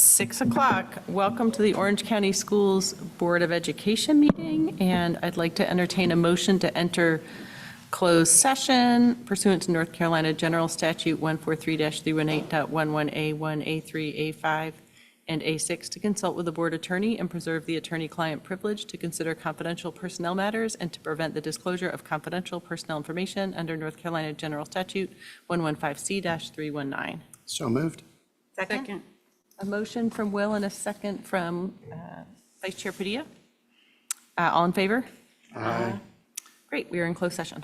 6 o'clock. Welcome to the Orange County Schools Board of Education meeting, and I'd like to entertain a motion to enter closed session pursuant to North Carolina General Statute 143-318.11A1, A3, A5, and A6 to consult with the board attorney and preserve the attorney-client privilege, to consider confidential personnel matters, and to prevent the disclosure of confidential personnel information under North Carolina General Statute 115C-319. So moved. Second. A motion from Will and a second from Vice Chair Padilla. All in favor? Aye. Great, we are in closed session.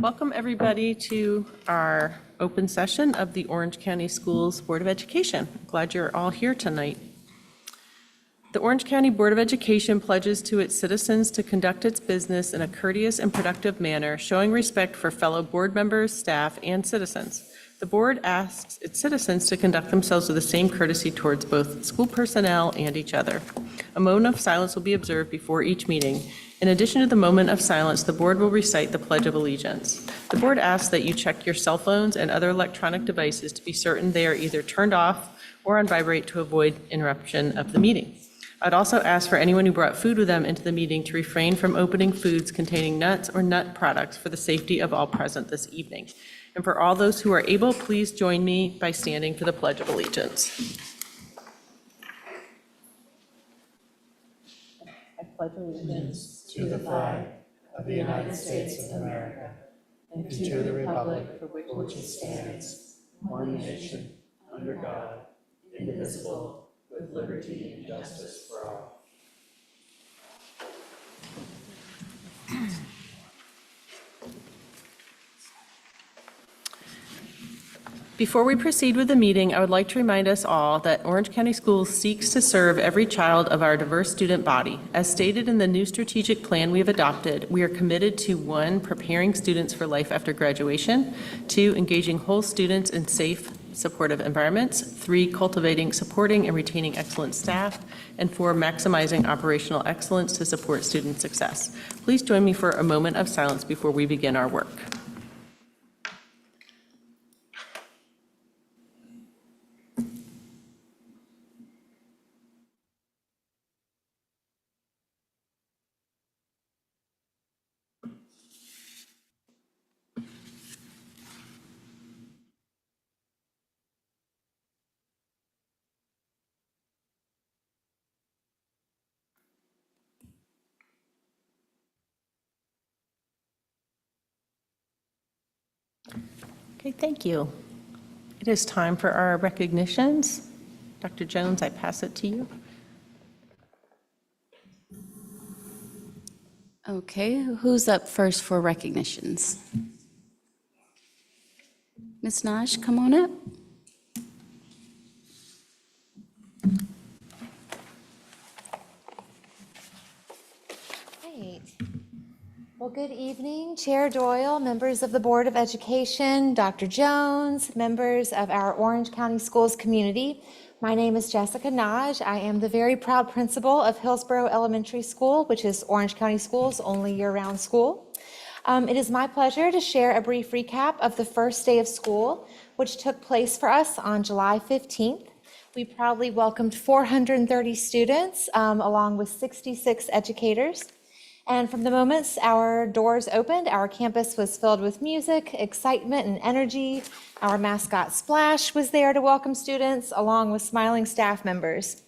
Welcome, everybody, to our open session of the Orange County Schools Board of Education. Glad you're all here tonight. The Orange County Board of Education pledges to its citizens to conduct its business in a courteous and productive manner, showing respect for fellow board members, staff, and citizens. The board asks its citizens to conduct themselves with the same courtesy towards both school personnel and each other. A moment of silence will be observed before each meeting. In addition to the moment of silence, the board will recite the Pledge of Allegiance. The board asks that you check your cell phones and other electronic devices to be certain they are either turned off or on vibrate to avoid interruption of the meeting. I'd also ask for anyone who brought food with them into the meeting to refrain from opening foods containing nuts or nut products for the safety of all present this evening. And for all those who are able, please join me by standing for the Pledge of Allegiance. I pledge allegiance to the flag of the United States of America and to the republic for which it stands, one nation, under God, indivisible, with liberty and justice for all. Before we proceed with the meeting, I would like to remind us all that Orange County Schools seeks to serve every child of our diverse student body. As stated in the new strategic plan we have adopted, we are committed to 1, preparing students for life after graduation, 2, engaging whole students in safe, supportive environments, 3, cultivating, supporting, and retaining excellent staff, and 4, maximizing operational excellence to support student success. Please join me for a moment of silence before we begin our work. Okay, thank you. It is time for our recognitions. Dr. Jones, I pass it to you. Okay, who's up first for recognitions? Ms. Naj, come on up. Great. Well, good evening, Chair Doyle, members of the Board of Education, Dr. Jones, members of our Orange County Schools community. My name is Jessica Naj. I am the very proud principal of Hillsborough Elementary School, which is Orange County Schools' only year-round school. It is my pleasure to share a brief recap of the first day of school, which took place for us on July 15th. We proudly welcomed 430 students, along with 66 educators. And from the moments our doors opened, our campus was filled with music, excitement, and energy. Our mascot Splash was there to welcome students, along with smiling staff members.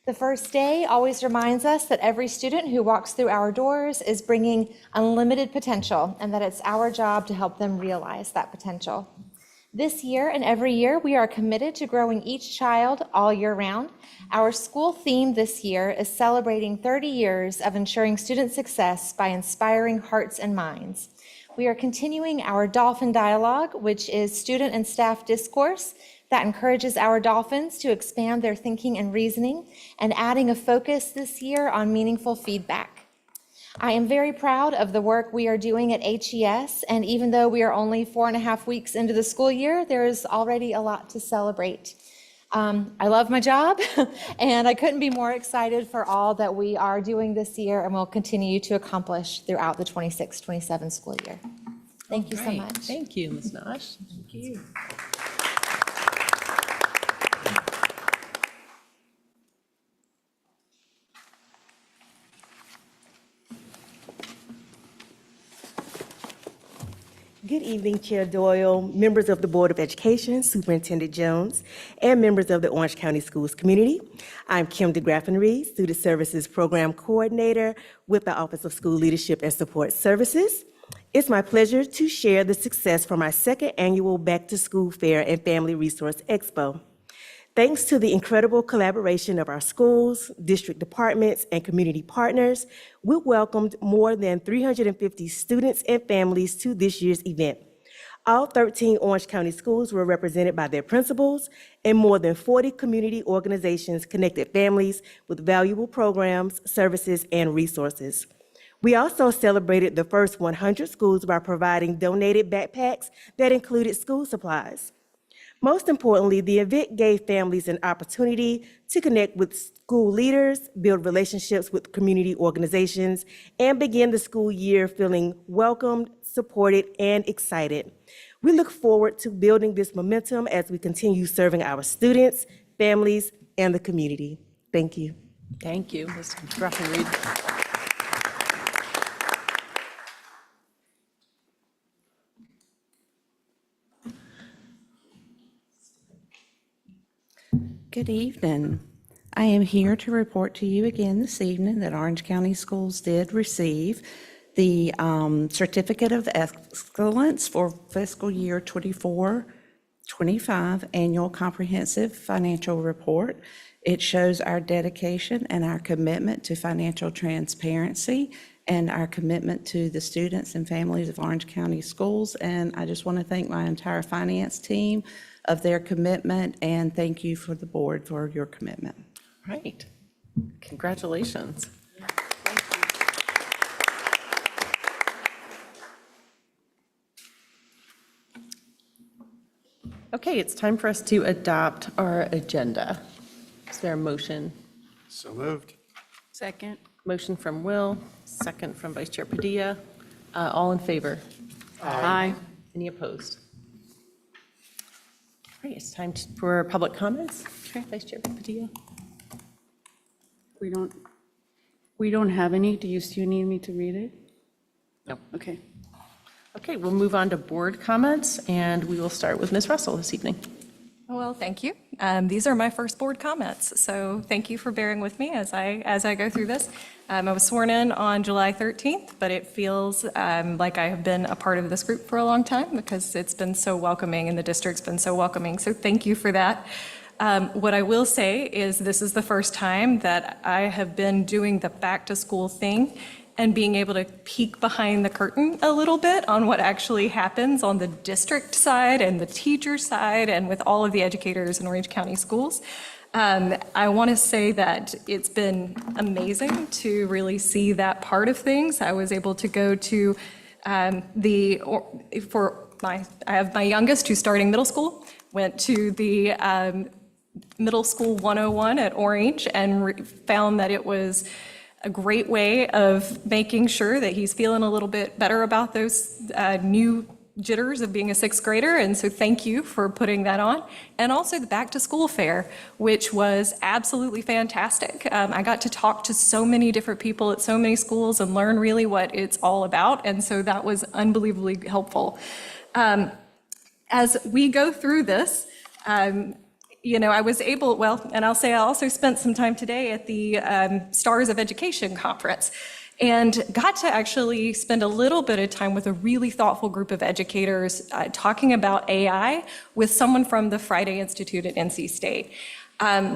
The first day always reminds us that every student who walks through our doors is bringing unlimited potential, and that it's our job to help them realize that potential. This year and every year, we are committed to growing each child all year round. Our school theme this year is celebrating 30 years of ensuring student success by inspiring hearts and minds. We are continuing our Dolphin Dialogue, which is student and staff discourse that encourages our dolphins to expand their thinking and reasoning, and adding a focus this year on meaningful feedback. I am very proud of the work we are doing at HES, and even though we are only 4.5 weeks into the school year, there is already a lot to celebrate. I love my job, and I couldn't be more excited for all that we are doing this year and will continue to accomplish throughout the 26-27 school year. Thank you so much. Thank you, Ms. Nash. Thank you. Good evening, Chair Doyle, members of the Board of Education, Superintendent Jones, and members of the Orange County Schools community. I'm Kim DeGraffenreid, Student Services Program Coordinator with the Office of School Leadership and Support Services. It's my pleasure to share the success from our second annual Back to School Fair and Family Resource Expo. Thanks to the incredible collaboration of our schools, district departments, and community partners, we welcomed more than 350 students and families to this year's event. All 13 Orange County schools were represented by their principals, and more than 40 community organizations connected families with valuable programs, services, and resources. We also celebrated the first 100 schools by providing donated backpacks that included school supplies. Most importantly, the event gave families an opportunity to connect with school leaders, build relationships with community organizations, and begin the school year feeling welcomed, supported, and excited. We look forward to building this momentum as we continue serving our students, families, and the community. Thank you. Thank you, Ms. Graffenried. Good evening. I am here to report to you again this evening that Orange County Schools did receive the Certificate of Excellence for fiscal year 24-25 Annual Comprehensive Financial Report. It shows our dedication and our commitment to financial transparency and our commitment to the students and families of Orange County Schools. And I just want to thank my entire finance team of their commitment, and thank you for the board for your commitment. Right. Congratulations. Okay, it's time for us to adopt our agenda. Is there a motion? So moved. Second. Motion from Will, second from Vice Chair Padilla. All in favor? Aye. Any opposed? All right, it's time for public comments. Vice Chair Padilla. We don't have any. Do you still need me to read it? No. Okay. Okay, we'll move on to board comments, and we will start with Ms. Russell this evening. Well, thank you. These are my first board comments, so thank you for bearing with me as I go through this. I was sworn in on July 13th, but it feels like I have been a part of this group for a long time because it's been so welcoming and the district's been so welcoming, so thank you for that. What I will say is this is the first time that I have been doing the back to school thing and being able to peek behind the curtain a little bit on what actually happens on the district side and the teacher side and with all of the educators in Orange County Schools. I want to say that it's been amazing to really see that part of things. I was able to go to I have my youngest who's starting middle school, went to the Middle School 101 at Orange and found that it was a great way of making sure that he's feeling a little bit better about those new jitters of being a sixth grader. And so thank you for putting that on. And also the back to school fair, which was absolutely fantastic. I got to talk to so many different people at so many schools and learn really what it's all about. And so that was unbelievably helpful. As we go through this, I was able, and I'll say I also spent some time today at the Stars of Education conference and got to actually spend a little bit of time with a really thoughtful group of educators talking about AI with someone from the Friday Institute at NC State.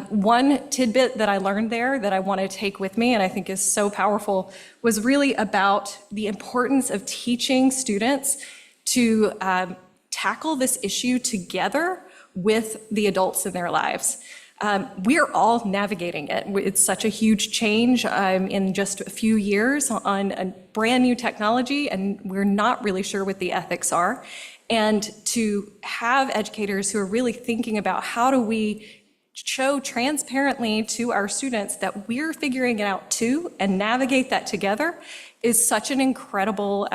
One tidbit that I learned there that I want to take with me and I think is so powerful was really about the importance of teaching students to tackle this issue together with the adults in their lives. We're all navigating it. It's such a huge change in just a few years on a brand new technology, and we're not really sure what the ethics are. And to have educators who are really thinking about how do we show transparently to our students that we're figuring it out too and navigate that together is such an incredible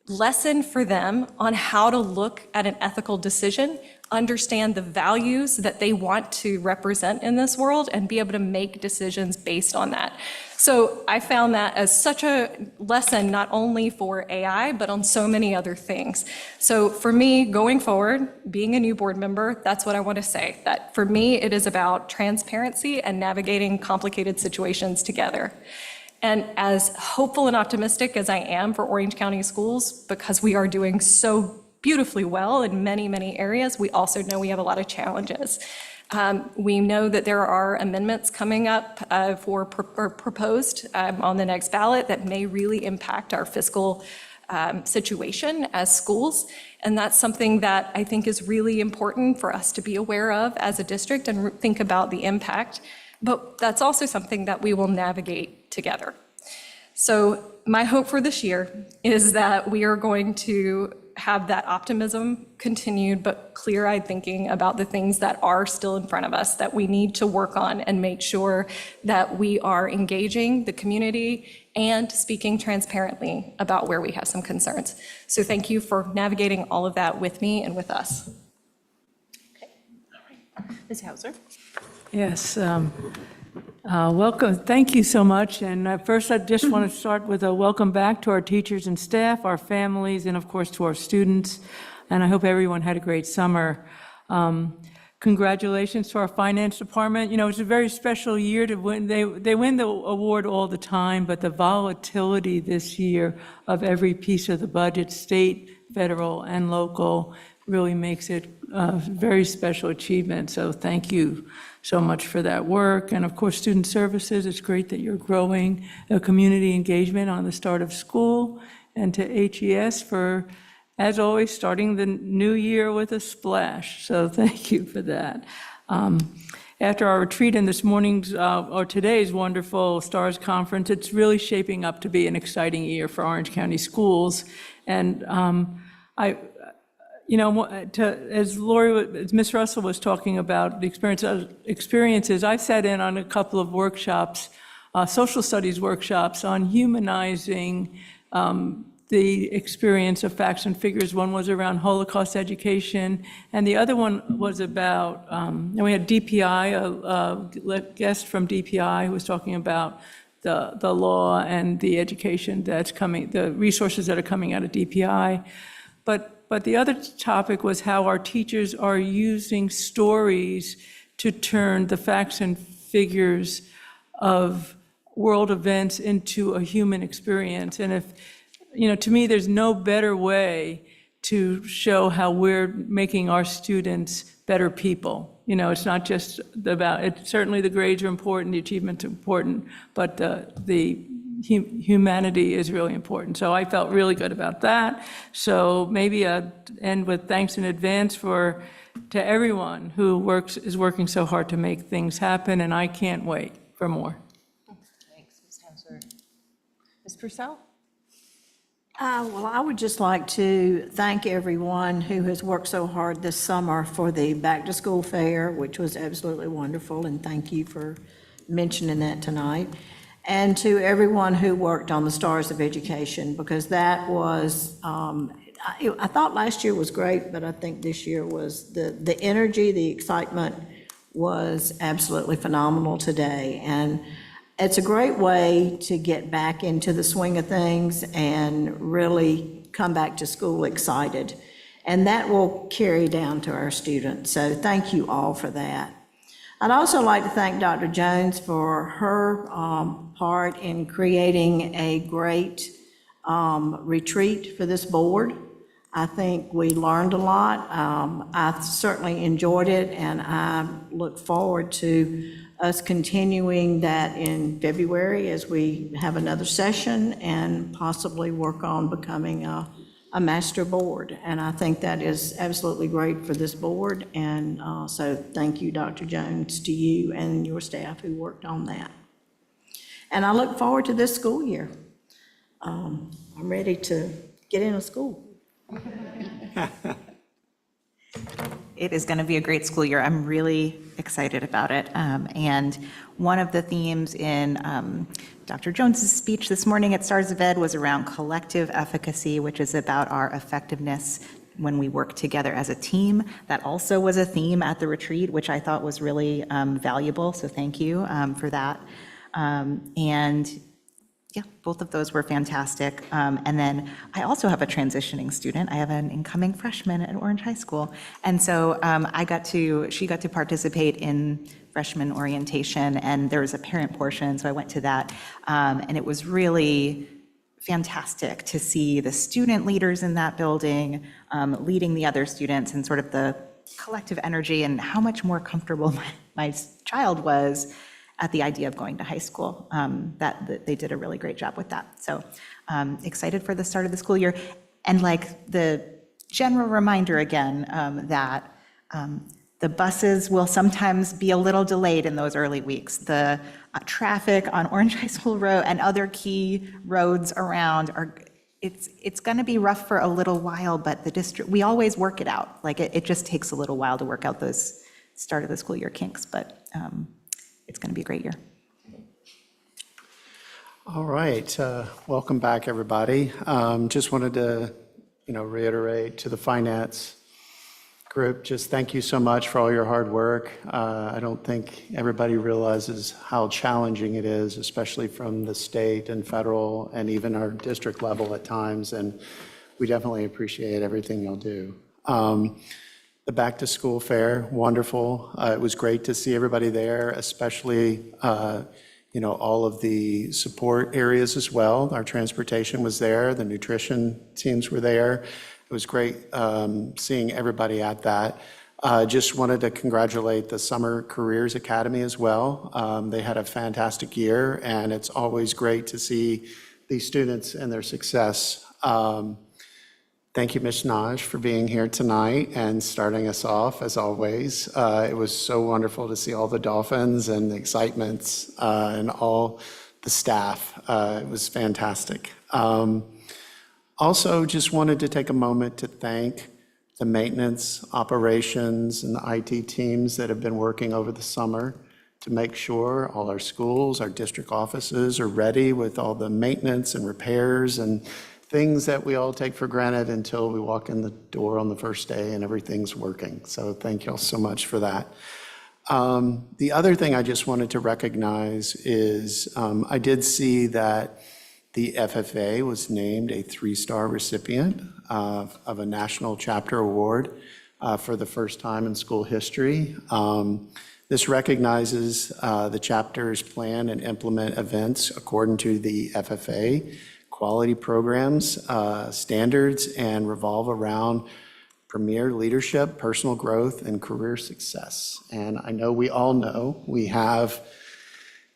lesson for them on how to look at an ethical decision, understand the values that they want to represent in this world, and be able to make decisions based on that. So I found that as such a lesson, not only for AI, but on so many other things. So for me, going forward, being a new board member, that's what I want to say. That for me, it is about transparency and navigating complicated situations together. And as hopeful and optimistic as I am for Orange County Schools, because we are doing so beautifully well in many, many areas, we also know we have a lot of challenges. We know that there are amendments coming up or proposed on the next ballot that may really impact our fiscal situation as schools. And that's something that I think is really important for us to be aware of as a district and think about the impact. But that's also something that we will navigate together. So my hope for this year is that we are going to have that optimism continued, but clear-eyed thinking about the things that are still in front of us that we need to work on and make sure that we are engaging the community and speaking transparently about where we have some concerns. So thank you for navigating all of that with me and with us. Ms. Hauser? Yes, welcome. Thank you so much. And first, I just want to start with a welcome back to our teachers and staff, our families, and of course to our students. And I hope everyone had a great summer. Congratulations to our finance department. You know, it's a very special year to win. They win the award all the time, but the volatility this year of every piece of the budget, state, federal, and local, really makes it a very special achievement. So thank you so much for that work. And of course, student services, it's great that you're growing community engagement on the start of school. And to HES for, as always, starting the new year with a splash. So thank you for that. After our retreat and this morning's, or today's wonderful STARS conference, it's really shaping up to be an exciting year for Orange County schools. And as Ms. Russell was talking about the experiences, I've sat in on a couple of workshops, social studies workshops on humanizing the experience of facts and figures. One was around Holocaust education, and the other one was about, and we had DPI, a guest from DPI who was talking about the law and the education that's coming, the resources that are coming out of DPI. But the other topic was how our teachers are using stories to turn the facts and figures of world events into a human experience. And if, to me, there's no better way to show how we're making our students better people. It's not just about, certainly the grades are important, the achievements are important, but the humanity is really important. So I felt really good about that. So maybe end with thanks in advance to everyone who is working so hard to make things happen, and I can't wait for more. Thanks, Ms. Hauser. Ms. Purcell? Well, I would just like to thank everyone who has worked so hard this summer for the back-to-school fair, which was absolutely wonderful, and thank you for mentioning that tonight. And to everyone who worked on the Stars of Education, because that was, I thought last year was great, but I think this year was, the energy, the excitement was absolutely phenomenal today. And it's a great way to get back into the swing of things and really come back to school excited. And that will carry down to our students. So thank you all for that. I'd also like to thank Dr. Jones for her part in creating a great retreat for this board. I think we learned a lot. I certainly enjoyed it, and I look forward to us continuing that in February as we have another session and possibly work on becoming a master board. And I think that is absolutely great for this board. And so thank you, Dr. Jones, to you and your staff who worked on that. And I look forward to this school year. I'm ready to get into school. It is going to be a great school year. I'm really excited about it. And one of the themes in Dr. Jones's speech this morning at Stars of Ed was around collective efficacy, which is about our effectiveness when we work together as a team. That also was a theme at the retreat, which I thought was really valuable. So thank you for that. And yeah, both of those were fantastic. And then I also have a transitioning student. I have an incoming freshman at Orange High School. And so she got to participate in freshman orientation, and there was a parent portion, so I went to that. And it was really fantastic to see the student leaders in that building leading the other students, and sort of the collective energy and how much more comfortable my child was at the idea of going to high school. That they did a really great job with that. So excited for the start of the school year. And like the general reminder again, that the buses will sometimes be a little delayed in those early weeks. The traffic on Orange High School Road and other key roads around it's going to be rough for a little while, but the district, we always work it out. Like it just takes a little while to work out those start of the school year kinks, but it's going to be a great year. All right, welcome back, everybody. Just wanted to, reiterate to the finance group, just thank you so much for all your hard work. I don't think everybody realizes how challenging it is, especially from the state and federal and even our district level at times, and we definitely appreciate everything you'll do. The back to school fair, wonderful. It was great to see everybody there, especially all of the support areas as well. Our transportation was there, the nutrition teams were there. It was great seeing everybody at that. Just wanted to congratulate the Summer Careers Academy as well. They had a fantastic year, and it's always great to see these students and their success. Thank you, Ms. Naj, for being here tonight and starting us off, as always. It was so wonderful to see all the Dolphins and the excitements and all the staff. It was fantastic. Also, just wanted to take a moment to thank the maintenance, operations, and the IT teams that have been working over the summer to make sure all our schools, our district offices are ready with all the maintenance and repairs and things that we all take for granted until we walk in the door on the first day and everything's working. So thank you all so much for that. The other thing I just wanted to recognize is I did see that the FFA was named a 3-star recipient of a National Chapter Award for the first time in school history. This recognizes the chapters plan and implement events according to the FFA quality programs, standards, and revolve around premier leadership, personal growth, and career success. And I know we all know we have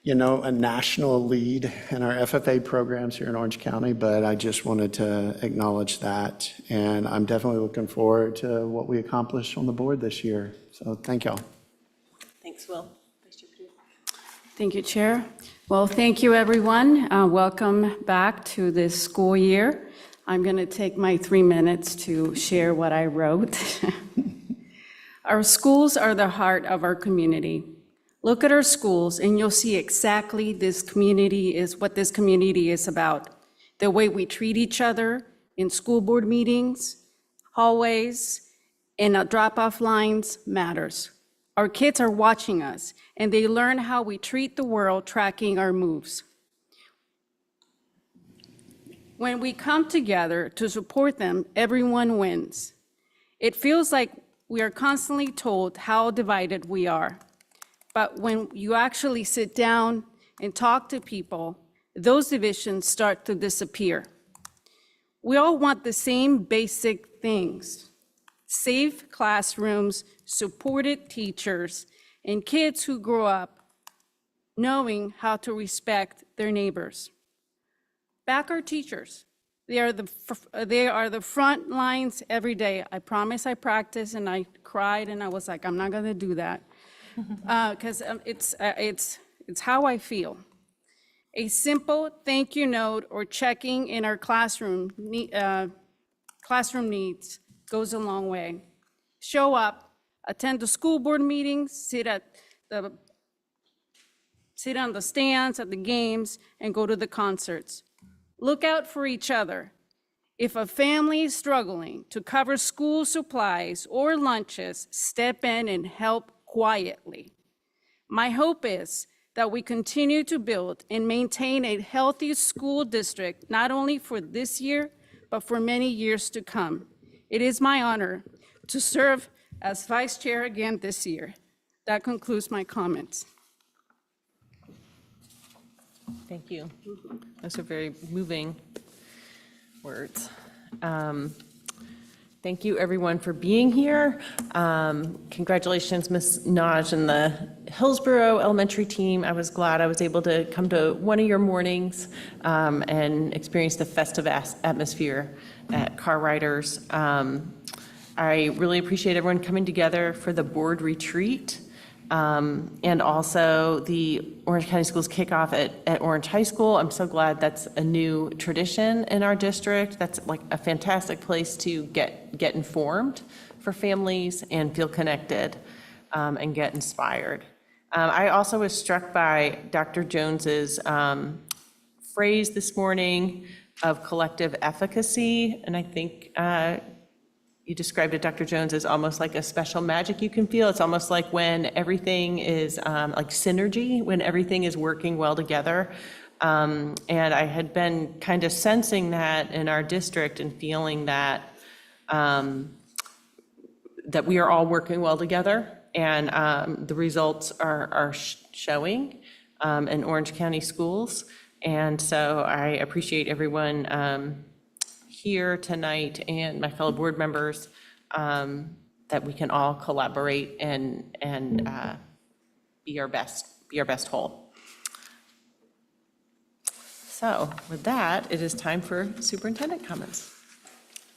a national lead in our FFA programs here in Orange County, but I just wanted to acknowledge that. And I'm definitely looking forward to what we accomplish on the board this year. So thank y'all. Thanks, Will. Vice Chair Purdue. Thank you, Chair. Well, thank you, everyone. Welcome back to this school year. I'm going to take my 3 minutes to share what I wrote. Our schools are the heart of our community. Look at our schools, and you'll see exactly what this community is about. The way we treat each other in school board meetings, hallways, and drop-off lines matters. Our kids are watching us, and they learn how we treat the world, tracking our moves. When we come together to support them, everyone wins. It feels like we are constantly told how divided we are. But when you actually sit down and talk to people, those divisions start to disappear. We all want the same basic things: safe classrooms, supported teachers, and kids who grow up knowing how to respect their neighbors. Back our teachers. They are the front lines every day. I promise I practiced, and I cried, and I was like, I'm not gonna do that. Because it's how I feel. A simple thank you note or checking in our classroom needs goes a long way. Show up, attend the school board meetings, sit on the stands at the games, and go to the concerts. Look out for each other. If a family is struggling to cover school supplies or lunches, step in and help quietly. My hope is that we continue to build and maintain a healthy school district, not only for this year, but for many years to come. It is my honor to serve as vice chair again this year. That concludes my comments. Thank you. Those are very moving words. Thank you, everyone, for being here. Congratulations, Ms. Naj and the Hillsborough Elementary team. I was glad I was able to come to one of your mornings and experience the festive atmosphere at Car Riders. I really appreciate everyone coming together for the board retreat. And also the Orange County Schools kickoff at Orange High School. I'm so glad that's a new tradition in our district. That's like a fantastic place to get informed for families and feel connected and get inspired. I also was struck by Dr. Jones's phrase this morning of collective efficacy, and I think you described it, Dr. Jones, as almost like a special magic you can feel. It's almost like when everything is like synergy, when everything is working well together. And I had been kind of sensing that in our district and feeling that that we are all working well together, and the results are showing in Orange County schools. And so I appreciate everyone here tonight and my fellow board members, that we can all collaborate and be our best whole. So with that, it is time for superintendent comments.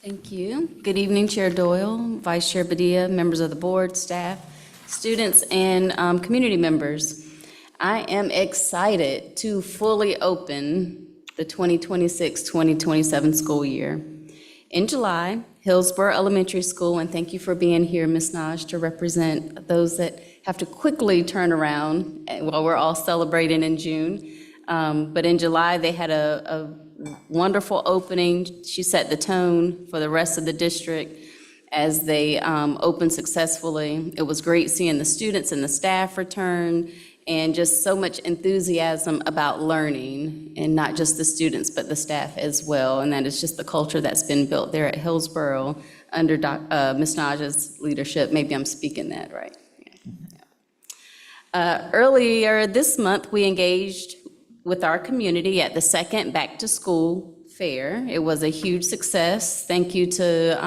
Thank you. Good evening, Chair Doyle, Vice Chair Badia, members of the board, staff, students, and community members. I am excited to fully open the 2026-2027 school year. In July, Hillsborough Elementary School, and thank you for being here, Ms. Naj, to represent those that have to quickly turn around while we're all celebrating in June. But in July, they had a wonderful opening. She set the tone for the rest of the district as they opened successfully. It was great seeing the students and the staff return, and just so much enthusiasm about learning, and not just the students, but the staff as well. And that is just the culture that's been built there at Hillsborough under Ms. Naj's leadership. Maybe I'm speaking that right. Yeah. Earlier this month, we engaged with our community at the second Back to School Fair. It was a huge success. Thank you to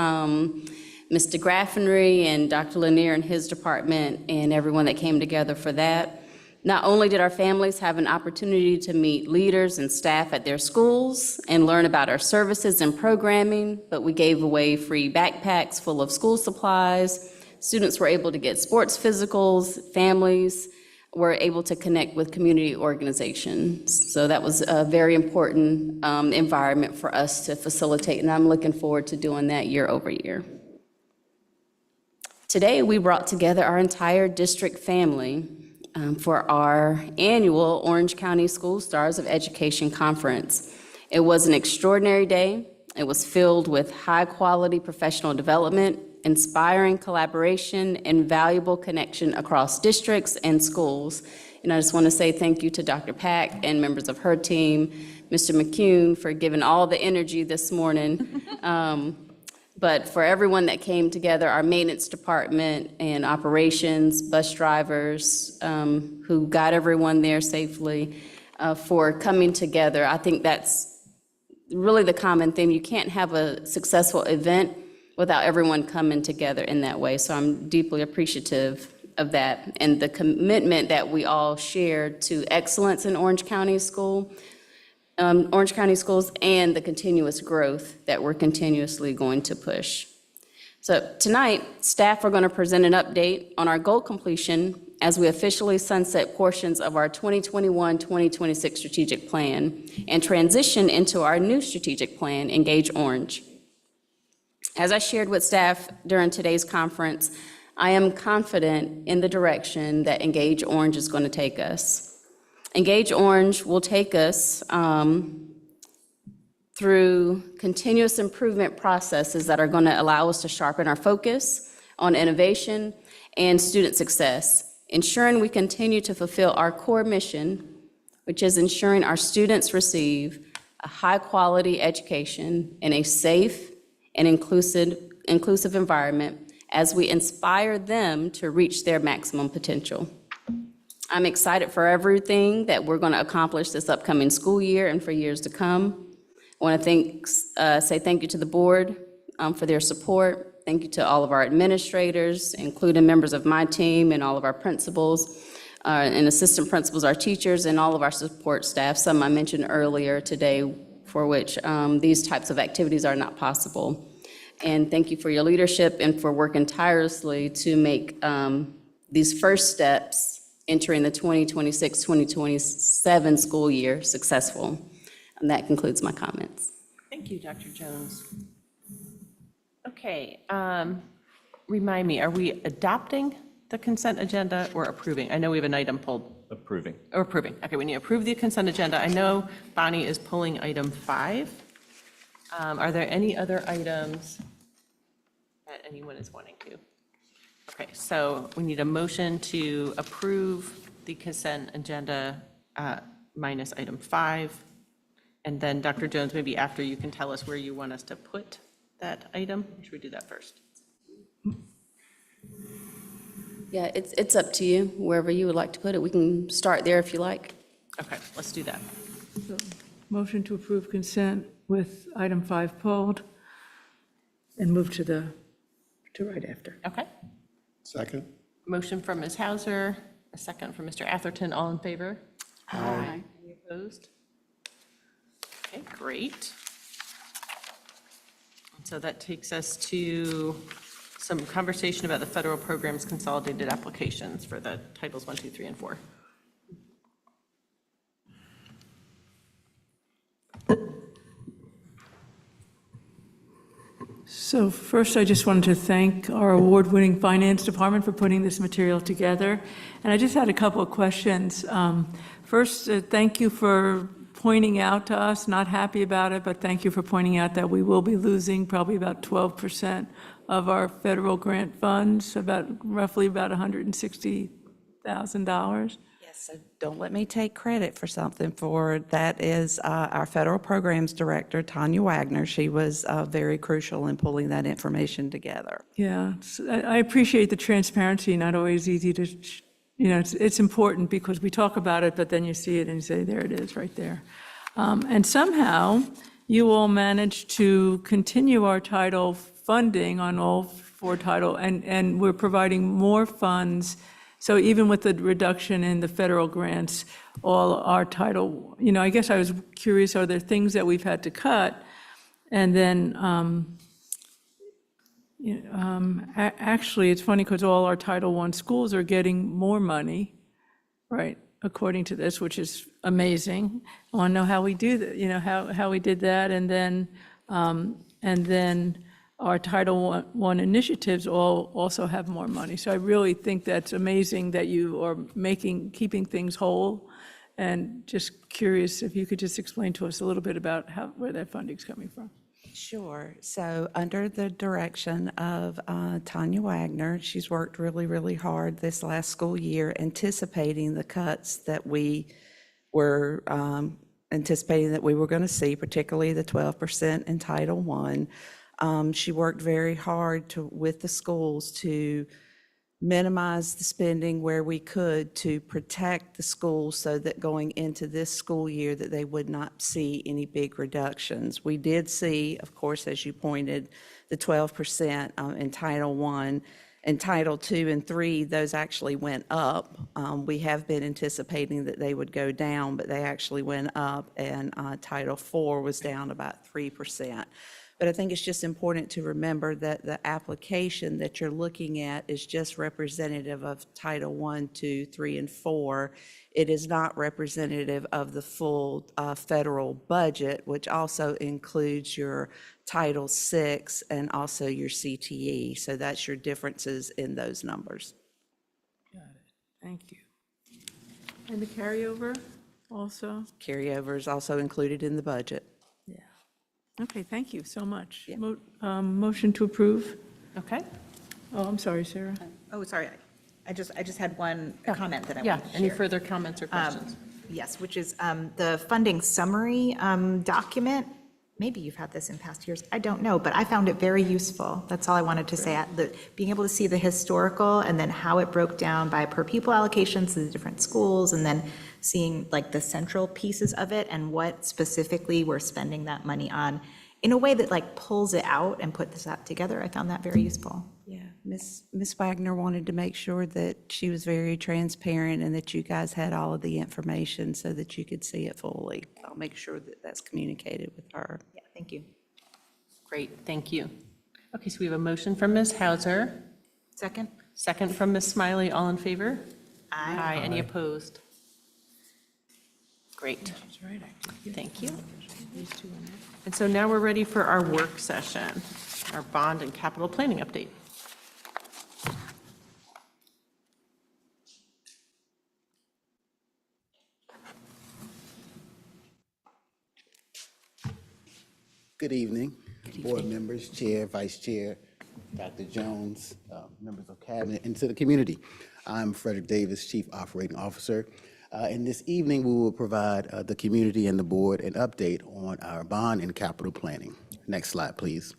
Mr. Graffenry and Dr. Lanier and his department and everyone that came together for that. Not only did our families have an opportunity to meet leaders and staff at their schools and learn about our services and programming, but we gave away free backpacks full of school supplies. Students were able to get sports physicals. Families were able to connect with community organizations. So that was a very important environment for us to facilitate, and I'm looking forward to doing that year over year. Today, we brought together our entire district family for our annual Orange County School Stars of Education Conference. It was an extraordinary day. It was filled with high-quality professional development, inspiring collaboration, and valuable connection across districts and schools. And I just want to say thank you to Dr. Pack and members of her team, Mr. McCune for giving all the energy this morning. But for everyone that came together, our maintenance department and operations, bus drivers who got everyone there safely, for coming together. I think that's really the common theme. You can't have a successful event without everyone coming together in that way. So I'm deeply appreciative of that and the commitment that we all shared to excellence in Orange County Schools, and the continuous growth that we're continuously going to push. So tonight, staff are going to present an update on our goal completion as we officially sunset portions of our 2021-2026 strategic plan and transition into our new strategic plan, Engage Orange. As I shared with staff during today's conference, I am confident in the direction that Engage Orange is going to take us. Engage Orange will take us through continuous improvement processes that are going to allow us to sharpen our focus on innovation and student success, ensuring we continue to fulfill our core mission, which is ensuring our students receive a high-quality education in a safe and inclusive environment as we inspire them to reach their maximum potential. I'm excited for everything that we're going to accomplish this upcoming school year and for years to come. I want to say thank you to the board for their support, Thank you to all of our administrators, including members of my team and all of our principals and assistant principals, our teachers, and all of our support staff. Some I mentioned earlier today for which these types of activities are not possible. And thank you for your leadership and for working tirelessly to make these first steps entering the 2026-2027 school year successful. And that concludes my comments. Thank you, Dr. Jones. Okay, remind me, are we adopting the consent agenda or approving? I know we have an item pulled. Approving. Or approving. Okay, we need to approve the consent agenda. I know Bonnie is pulling item 5. Are there any other items that anyone is wanting to? Okay, so we need a motion to approve the consent agenda minus item 5. And then Dr. Jones, maybe after you can tell us where you want us to put that item. Should we do that first? Yeah, it's up to you, wherever you would like to put it. We can start there if you like. Okay, let's do that. Motion to approve consent with item 5 pulled and move to right after. Okay. Second. Motion from Ms. Hauser, a second from Mr. Atherton. All in favor? Aye. Any opposed? Okay, great. So that takes us to some conversation about the federal program's consolidated applications for the Titles 1, 2, 3, and 4. So first, I just wanted to thank our award-winning finance department for putting this material together. And I just had a couple of questions. First, thank you for pointing out to us, not happy about it, but thank you for pointing out that we will be losing probably about 12% of our federal grant funds, roughly about $160,000. Yes, so don't let me take credit for something for that is our federal programs director, Tanya Wagner. She was very crucial in pulling that information together. Yeah, I appreciate the transparency, not always easy to, it's important because we talk about it, but then you see it and you say, there it is, right there. And somehow, you all managed to continue our title funding on all 4 title, and we're providing more funds. So even with the reduction in the federal grants, all our title, I guess I was curious, are there things that we've had to cut? And then, actually, it's funny because all our Title I schools are getting more money, right, according to this, which is amazing. I want to know how we do that, how we did that. And then our Title I initiatives also have more money. So I really think that's amazing that you are keeping things whole. And just curious if you could just explain to us a little bit about where that funding's coming from. Sure. So under the direction of Tanya Wagner, she's worked really, really hard this last school year, anticipating the cuts that we were anticipating that we were going to see, particularly the 12% in Title I. She worked very hard with the schools to minimize the spending where we could to protect the schools so that going into this school year that they would not see any big reductions. We did see, of course, as you pointed, the 12% in Title I. In Title II and III, those actually went up. We have been anticipating that they would go down, but they actually went up, and Title IV was down about 3%. But I think it's just important to remember that the application that you're looking at is just representative of Title I, II, III, and IV. It is not representative of the full federal budget, which also includes your Title VI and also your CTE. So that's your differences in those numbers. Got it. Thank you. And the carryover also? Carryover is also included in the budget. Yeah. Okay, thank you so much. Motion to approve? Okay? Oh, I'm sorry, Sarah. Oh, sorry. I just had one comment that I Yeah, wanted to any share. further comments or questions? Yes, which is the funding summary document. Maybe you've had this in past years, I don't know, but I found it very useful. That's all I wanted to say. Being able to see the historical and then how it broke down by per pupil allocations to the different schools, and then seeing like the central pieces of it and what specifically we're spending that money on. in a way that like pulls it out and put this out together. I found that very useful. Yeah, Ms. Wagner wanted to make sure that she was very transparent and that you guys had all of the information so that you could see it fully. I'll make sure that that's communicated with her. Yeah, thank you. Great, thank you. Okay, so we have a motion from Ms. Hauser, Second? second from Ms. Smiley. All in favor? Aye. Any opposed? Great. Thank you. And so now we're ready for our work session, our bond and capital planning update. Good evening, board members, chair, vice chair, Dr. Jones, members of cabinet, and to the community. I'm Frederick Davis, Chief Operating Officer. And this evening, we will provide the community and the board an update on our bond and capital planning. Next slide, please.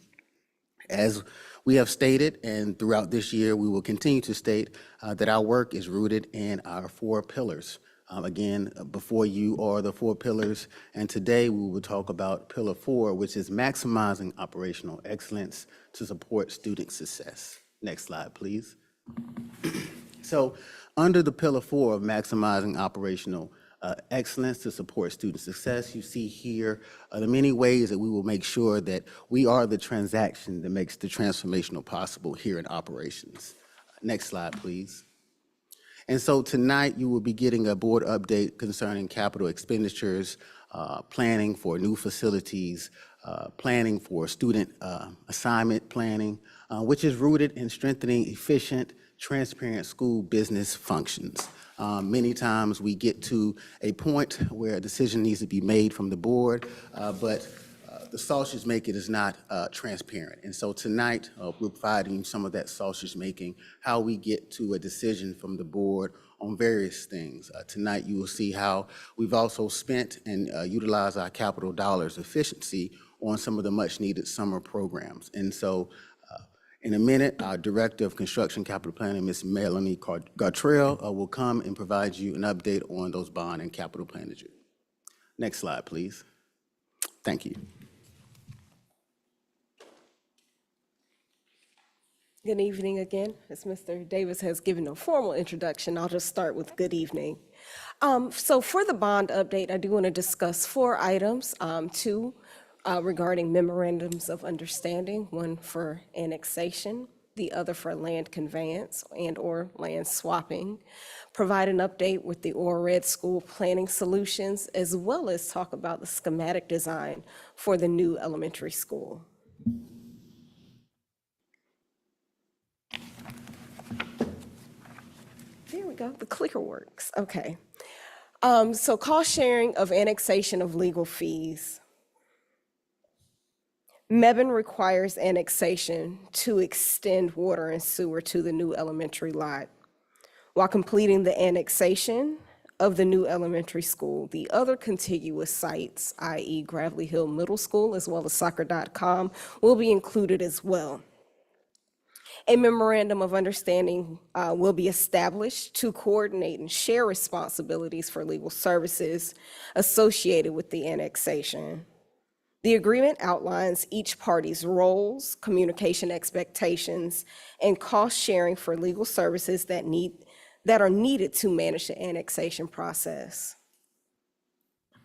As we have stated, and throughout this year, we will continue to state that our work is rooted in our 4 pillars. Again, before you are the 4 pillars, and today we will talk about Pillar 4, which is maximizing operational excellence to support student success. Next slide, please. So, under the Pillar 4 of maximizing operational excellence to support student success, you see here the many ways that we will make sure that we are the transaction that makes the transformational possible here in operations. Next slide, please. And so tonight, you will be getting a board update concerning capital expenditures, planning for new facilities, planning for student assignment planning, which is rooted in strengthening efficient, transparent school business functions. Many times we get to a point where a decision needs to be made from the board, but the sausage making is not transparent. And so tonight, we're providing some of that sausage making, how we get to a decision from the board on various things. Tonight, you will see how we've also spent and utilized our capital dollars efficiency on some of the much needed summer programs. And so in a minute, our Director of Construction Capital Planning, Ms. Melanie Gartrell, will come and provide you an update on those bond and capital plannings. Next slide, please. Thank you. Good evening again. As Mr. Davis has given a formal introduction, I'll just start with good evening. So for the bond update, I do want to discuss 4 items, 2 regarding memorandums of understanding, one for annexation, the other for land conveyance and/or land swapping, provide an update with the ORED school planning solutions, as well as talk about the schematic design for the new elementary school. There we go, the clicker works, okay. So cost sharing of annexation of legal fees. Mebane requires annexation to extend water and sewer to the new elementary lot. While completing the annexation of the new elementary school, the other contiguous sites, i.e. Gravely Hill Middle School as well as soccer.com, will be included as well. A memorandum of understanding will be established to coordinate and share responsibilities for legal services associated with the annexation. The agreement outlines each party's roles, communication expectations, and cost sharing for legal services that are needed to manage the annexation process.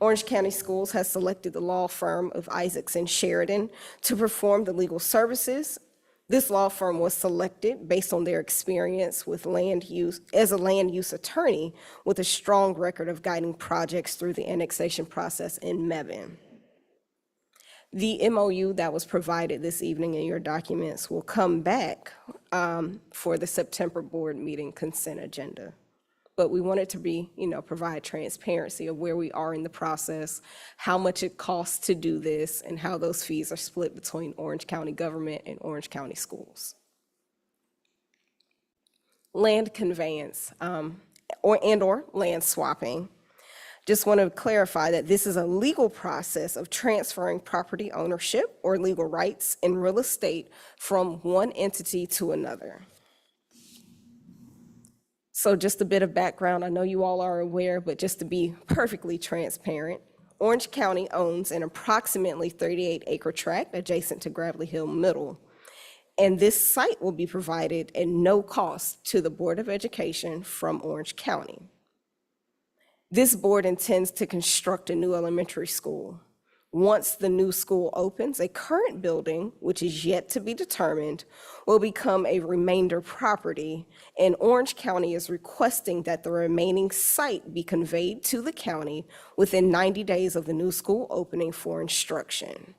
Orange County Schools has selected the law firm of Isaacs and Sheridan to perform the legal services. This law firm was selected based on their experience with land use as a land use attorney with a strong record of guiding projects through the annexation process in Mebane. The MOU that was provided this evening in your documents will come back for the September board meeting consent agenda. But we wanted to be, provide transparency of where we are in the process, how much it costs to do this, and how those fees are split between Orange County government and Orange County schools. Land conveyance or land swapping. Just want to clarify that this is a legal process of transferring property ownership or legal rights in real estate from one entity to another. So just a bit of background, I know you all are aware, but just to be perfectly transparent, Orange County owns an approximately 38-acre tract adjacent to Gravely Hill Middle. And this site will be provided at no cost to the Board of Education from Orange County. This board intends to construct a new elementary school. Once the new school opens, a current building, which is yet to be determined, will become a remainder property, and Orange County is requesting that the remaining site be conveyed to the county within 90 days of the new school opening for instruction.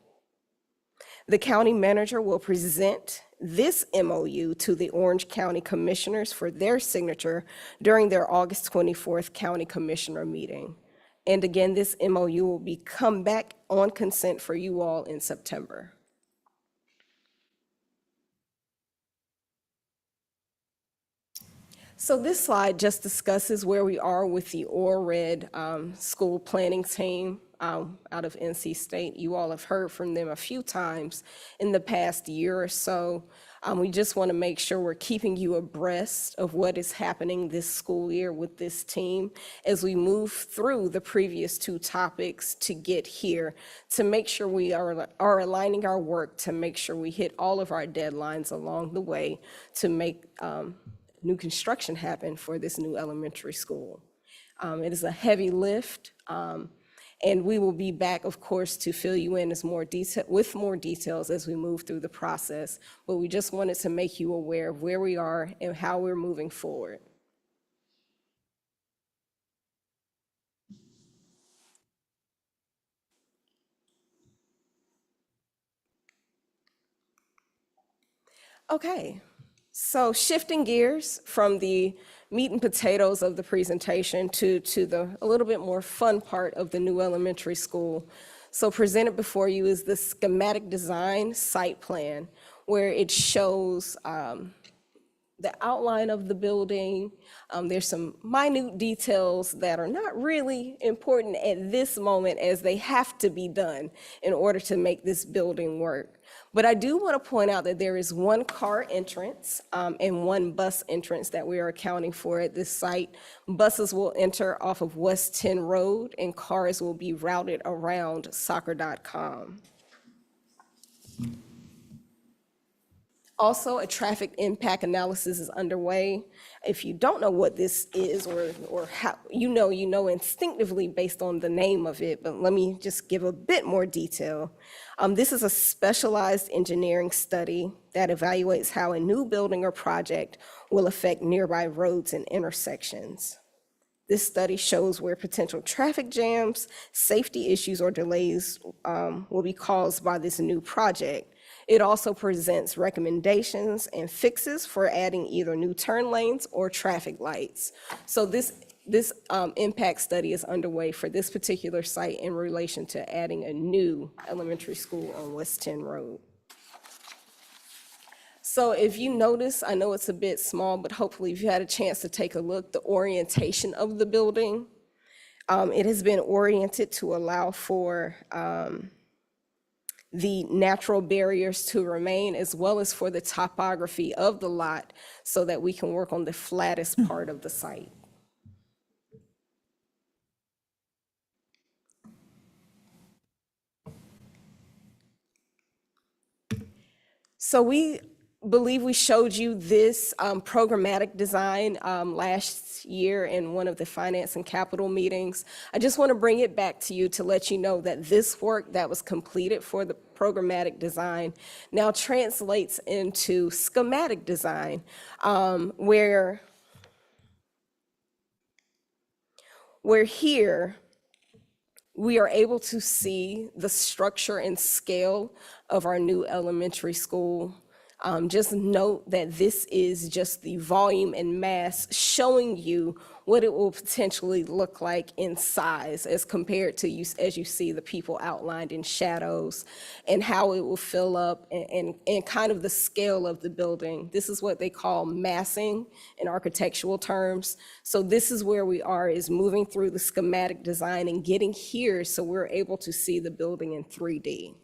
The county manager will present this MOU to the Orange County Commissioners for their signature during their August 24th County Commissioner meeting. And again, this MOU will come back on consent for you all in September. So this slide just discusses where we are with the ORRED school planning team out of NC State. You all have heard from them a few times in the past year or so. We just want to make sure we're keeping you abreast of what is happening this school year with this team as we move through the previous two topics to get here, to make sure we are aligning our work, to make sure we hit all of our deadlines along the way to make new construction happen for this new elementary school. It is a heavy lift. And we will be back, of course, to fill you in with more details as we move through the process. But we just wanted to make you aware of where we are and how we're moving forward. Okay, so shifting gears from the meat and potatoes of the presentation to a little bit more fun part of the new elementary school. So presented before you is the schematic design site plan, where it shows the outline of the building. There's some minute details that are not really important at this moment, as they have to be done in order to make this building work. But I do want to point out that there is one car entrance and one bus entrance that we are accounting for at this site. Buses will enter off of West 10 Road, and cars will be routed around soccer.com. Also, a traffic impact analysis is underway. If you don't know what this is, or how, you know instinctively based on the name of it, but let me just give a bit more detail. This is a specialized engineering study that evaluates how a new building or project will affect nearby roads and intersections. This study shows where potential traffic jams, safety issues, or delays will be caused by this new project. It also presents recommendations and fixes for adding either new turn lanes or traffic lights. So this impact study is underway for this particular site in relation to adding a new elementary school on West 10 Road. So if you notice, I know it's a bit small, but hopefully if you had a chance to take a look, the orientation of the building, it has been oriented to allow for the natural barriers to remain, as well as for the topography of the lot, so that we can work on the flattest part of the site. So we believe we showed you this programmatic design last year in one of the finance and capital meetings. I just want to bring it back to you to let you know that this work that was completed for the programmatic design now translates into schematic design, where here we are able to see the structure and scale of our new elementary school. Just note that this is just the volume and mass showing you what it will potentially look like in size as compared to you, as you see the people outlined in shadows, and how it will fill up, and kind of the scale of the building. This is what they call massing in architectural terms. So this is where we are, is moving through the schematic design and getting here so we're able to see the building in 3D.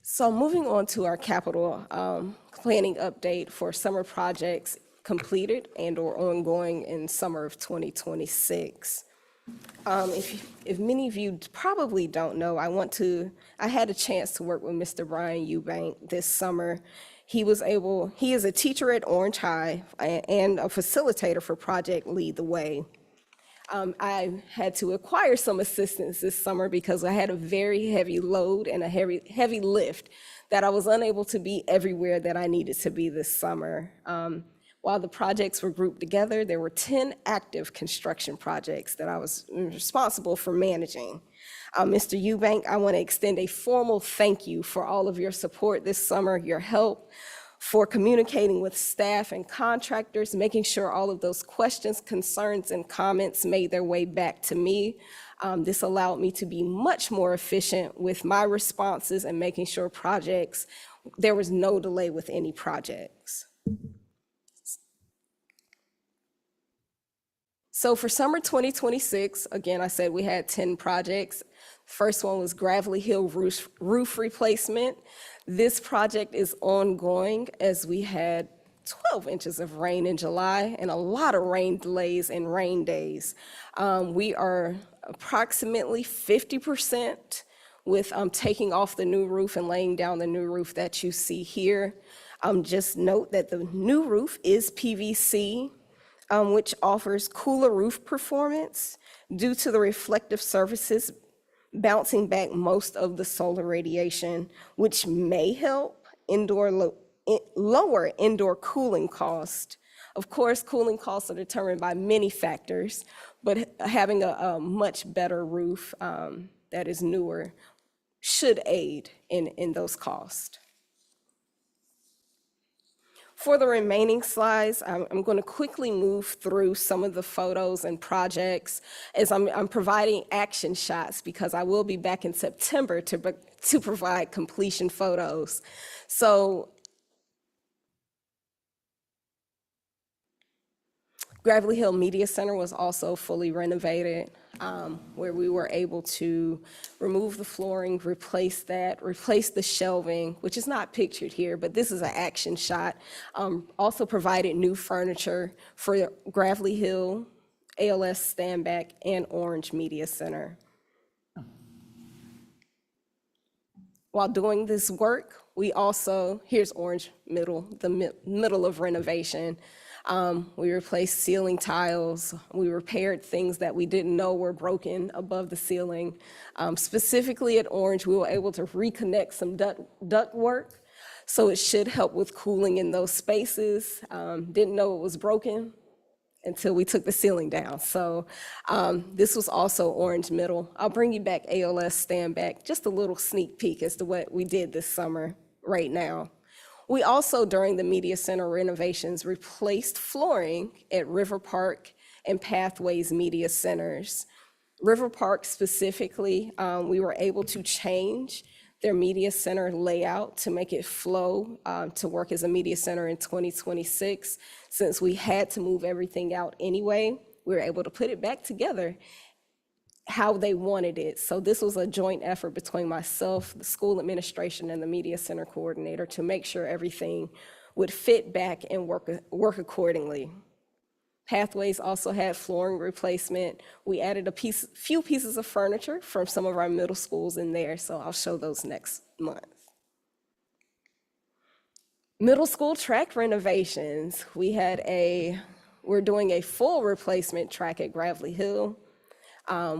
So moving on to our capital planning update for summer projects. completed and/or ongoing in summer of 2026. If many of you probably don't know, I had a chance to work with Mr. Brian Eubank this summer. He is a teacher at Orange High and a facilitator for Project Lead the Way. I had to acquire some assistance this summer because I had a very heavy load and a heavy lift that I was unable to be everywhere that I needed to be this summer. While the projects were grouped together, there were 10 active construction projects that I was responsible for managing. Mr. Eubank, I want to extend a formal thank you for all of your support this summer, your help, for communicating with staff and contractors, making sure all of those questions, concerns, and comments made their way back to me. This allowed me to be much more efficient with my responses and making sure there was no delay with any projects. So for summer 2026, again, I said we had 10 projects. First one was Gravelly Hill roof replacement. This project is ongoing as we had 12 inches of rain in July and a lot of rain delays and rain days. We are approximately 50% with taking off the new roof and laying down the new roof that you see here. Just note that the new roof is PVC, which offers cooler roof performance due to the reflective surfaces bouncing back most of the solar radiation, which may help lower indoor cooling cost. Of course, cooling costs are determined by many factors, but having a much better roof that is newer should aid in those costs. For the remaining slides, I'm going to quickly move through some of the photos and projects as I'm providing action shots because I will be back in September to provide completion photos. So Gravelly Hill Media Center was also fully renovated, where we were able to remove the flooring, replace the shelving, which is not pictured here, but this is an action shot. Also provided new furniture for Gravelly Hill, ALS Standback, and Orange Media Center. While doing this work, here's Orange Middle, the middle of renovation. We replaced ceiling tiles. We repaired things that we didn't know were broken above the ceiling. Specifically at Orange, we were able to reconnect some duct work, so it should help with cooling in those spaces. Didn't know it was broken until we took the ceiling down. So this was also Orange Middle. I'll bring you back ALS Standback, just a little sneak peek as to what we did this summer right now. We also, during the Media Center renovations, replaced flooring at River Park and Pathways Media Centers. River Park specifically, we were able to change their media center layout to make it flow to work as a media center in 2026. Since we had to move everything out anyway, we were able to put it back together how they wanted it. So this was a joint effort between myself, the school administration, and the media center coordinator to make sure everything would fit back and work accordingly. Pathways also had flooring replacement. We added few pieces of furniture from some of our middle schools in there, so I'll show those next month. Middle school track renovations. We're doing a full replacement track at Gravelly Hill.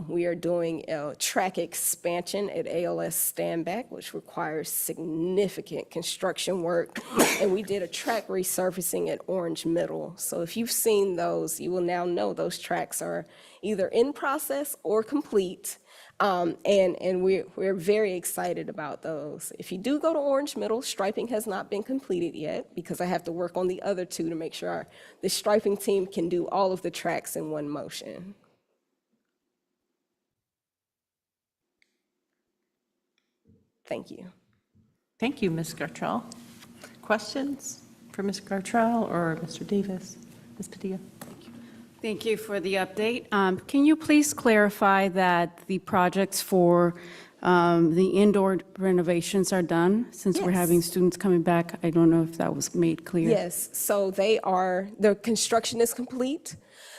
We are doing a track expansion at ALS Standback, which requires significant construction work. And we did a track resurfacing at Orange Middle. So if you've seen those, you will now know those tracks are either in process or complete. And we're very excited about those. If you do go to Orange Middle, striping has not been completed yet because I have to work on the other two to make sure the striping team can do all of the tracks in one motion. Thank you. Thank you, Ms. Gartrell. Questions for Ms. Gartrell or Mr. Davis? Ms. Padilla? Thank you. Thank you for the update. Can you please clarify that the projects for the indoor renovations are done, since we're having Yes. students coming back. I don't know if that was made clear. Yes, so the construction is complete.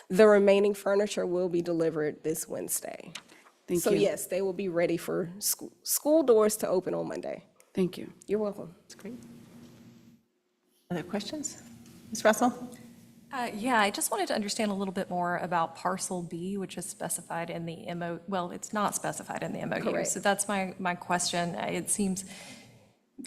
The remaining furniture will be delivered this Wednesday. Thank So you. yes, they will be ready for school doors to open on Monday. Thank you. You're welcome. That's great. Other questions? Ms. Russell? Yeah, I just wanted to understand a little bit more about parcel B, which is specified in the MO, well, it's not specified in the MOU. Correct. So that's my question. It seems,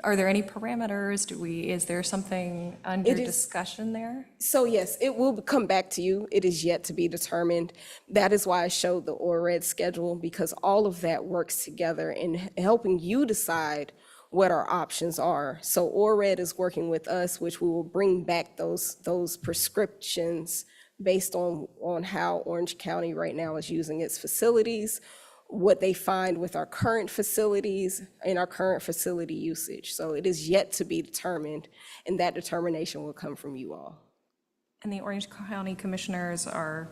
are there any parameters? Is there something under It is- discussion there? So yes, it will come back to you. It is yet to be determined. That is why I showed the ORED schedule, because all of that works together in helping you decide what our options are. So ORED is working with us, which we will bring back those prescriptions based on how Orange County right now is using its facilities, what they find with our current facilities and our current facility usage. So it is yet to be determined, and that determination will come from you all. And the Orange County Commissioners are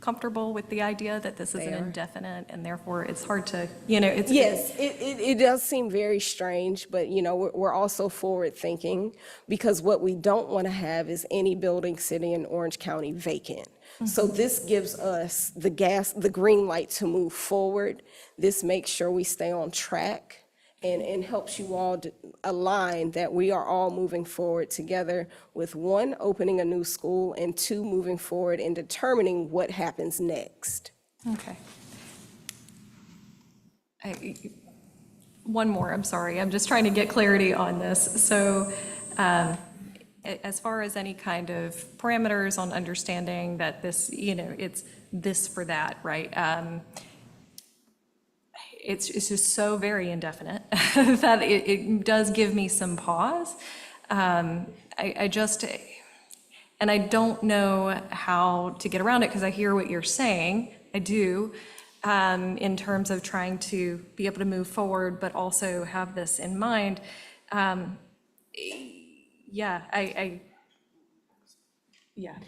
comfortable with the idea that this is an indefinite, and therefore it's hard to, it's. Yes, it does seem very strange, but, we're also forward-thinking, because what we don't want to have is any building sitting in Orange County vacant. So this gives us the green light to move forward. This makes sure we stay on track and helps you all align that we are all moving forward together with, one, opening a new school, and two, moving forward and determining what happens next. Okay. One more, I'm sorry, I'm just trying to get clarity on this. So as far as any kind of parameters on understanding that this, it's this for that, right? It's just so very indefinite that it does give me some pause. I just, and I don't know how to get around it, because I hear what you're saying, I do, in terms of trying to be able to move forward, but also have this in mind. Yeah, I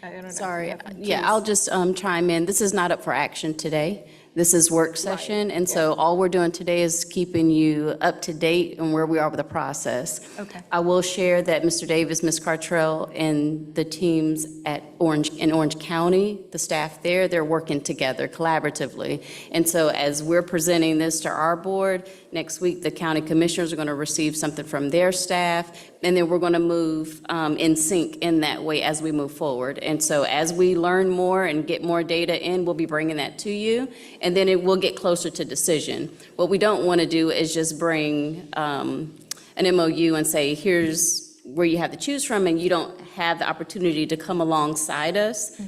don't know. Sorry, yeah, I'll just chime in. This is not up for action today. This is work session, and so all we're doing today is keeping you up to date on where we are with the process. Okay. I will share that Mr. Davis, Ms. Cartrell, and the teams in Orange County, the staff there, they're working together collaboratively. And so as we're presenting this to our board, next week, the county commissioners are going to receive something from their staff, and then we're going to move in sync in that way as we move forward. And so as we learn more and get more data in, we'll be bringing that to you, and then it will get closer to decision. What we don't want to do is just bring an MOU and say, here's where you have to choose from, and you don't have the opportunity to come alongside us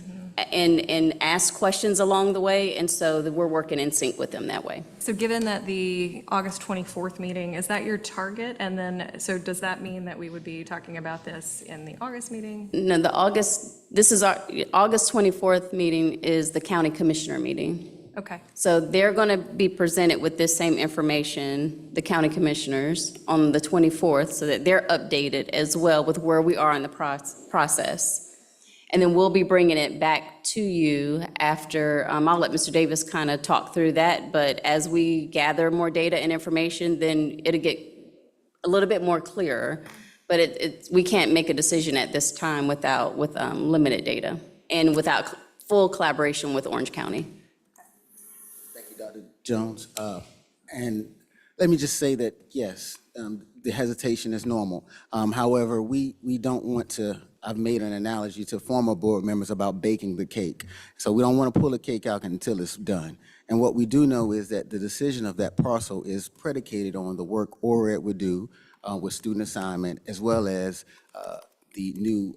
and ask questions along the way, and so that we're working in sync with them that way. So given that the August 24th meeting, is that your target? And then, so does that mean that we would be talking about this in the August meeting? No, this is our, August 24th meeting is the county commissioner meeting. Okay. So they're going to be presented with this same information, the county commissioners, on the 24th, so that they're updated as well with where we are in the process. And then we'll be bringing it back to you after, I'll let Mr. Davis kind of talk through that, but as we gather more data and information, then it'll get a little bit more clearer. But we can't make a decision at this time with limited data and without full collaboration with Orange County. Thank you, Dr. Jones. And let me just say that, yes, the hesitation is normal. However, we don't want to, I've made an analogy to former board members about baking the cake. So we don't want to pull the cake out until it's done. And what we do know is that the decision of that parcel is predicated on the work ORED would do with student assignment, as well as the new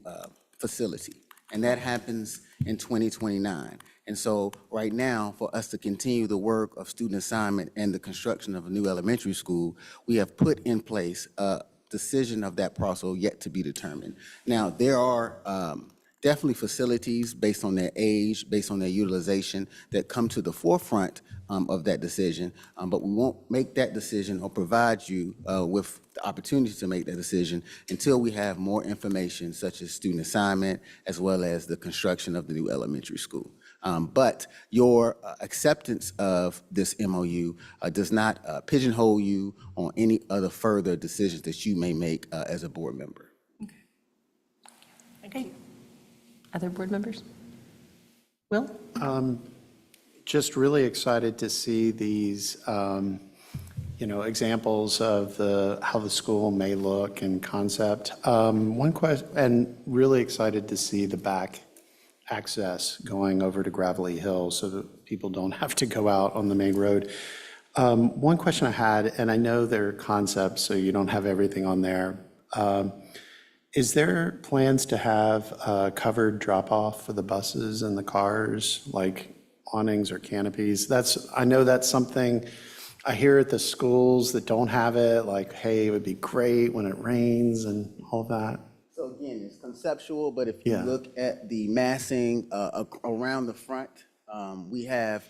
facility. And that happens in 2029. And so right now, for us to continue the work of student assignment and the construction of a new elementary school, we have put in place a decision of that parcel yet to be determined. Now, there are definitely facilities based on their age, based on their utilization, that come to the forefront of that decision, but we won't make that decision or provide you with the opportunity to make that decision until we have more information, such as student assignment, as well as the construction of the new elementary school. But your acceptance of this MOU does not pigeonhole you on any other further decisions that you may make as a board member. Okay. Other board members? Will? Just really excited to see these, examples of how the school may look and concept. One question, and really excited to see the back access going over to Gravelly Hill so that people don't have to go out on the main road. One question I had, and I know they're concepts, so you don't have everything on there. Is there plans to have covered drop-off for the buses and the cars, like awnings or canopies? I know that's something I hear at the schools that don't have it, like, hey, it would be great when it rains and all that. So again, it's conceptual, but if you Yeah. look at the massing around the front, we have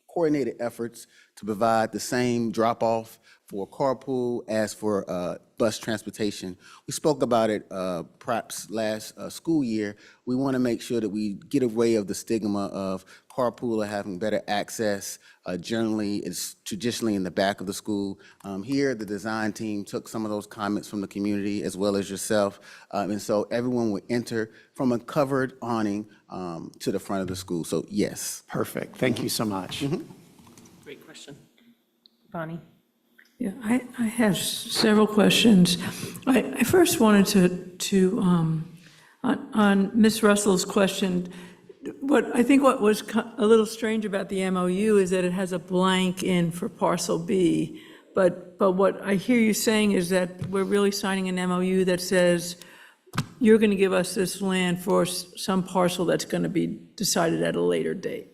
coordinated efforts to provide the same drop-off for carpool as for bus transportation. We spoke about it perhaps last school year. We want to make sure that we get away of the stigma of carpool or having better access. Generally, it's traditionally in the back of the school. Here, the design team took some of those comments from the community as well as yourself. And so everyone would enter from a covered awning to the front of the school. So yes. Perfect. Thank you so much. Great question. Bonnie? Yeah, I have several questions. I first wanted to on Ms. Russell's question, what was a little strange about the MOU is that it has a blank in for parcel B. But what I hear you saying is that we're really signing an MOU that says you're going to give us this land for some parcel that's going to be decided at a later date,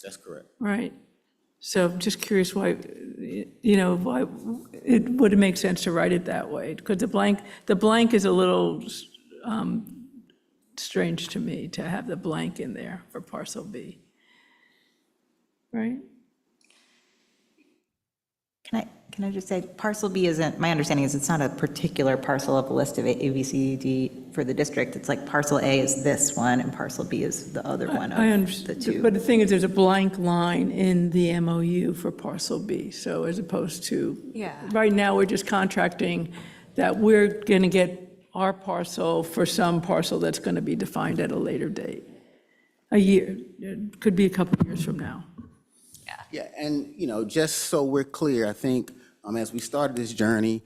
That's correct. right? So I'm just curious why would it make sense to write it that way? Because the blank is a little strange to me to have the blank in there for parcel B. Right? Can I just say, parcel B isn't, my understanding is it's not a particular parcel of a list of A, B, C, D for the district. It's like parcel A is this one and parcel B is the other one I of the understand, two. but the thing is, there's a blank line in the MOU for parcel B, so as opposed to, right now, we're just contracting that we're going to get our parcel for some parcel that's going to be defined at a later date. A year, it could be a couple of years from now. Yeah, and, just so we're clear, I think as we started this journey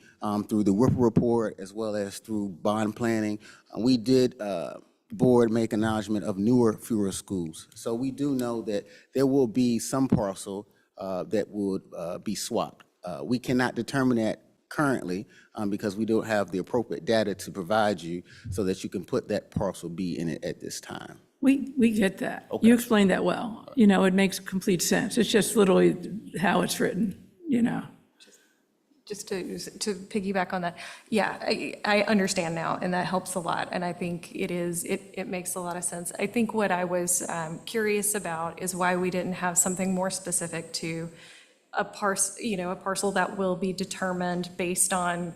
through the Whipple Report as well as through bond planning, we did, the board make acknowledgement of fewer schools. So we do know that there will be some parcel that would be swapped. We cannot determine that currently because we don't have the appropriate data to provide you so that you can put that parcel B in it at this time. We get that. You explained that well. It makes complete sense. It's just literally how it's written, Just to piggyback on that, yeah, I understand now, and that helps a lot, and I think it makes a lot of sense. I think what I was curious about is why we didn't have something more specific to a parcel that will be determined based on,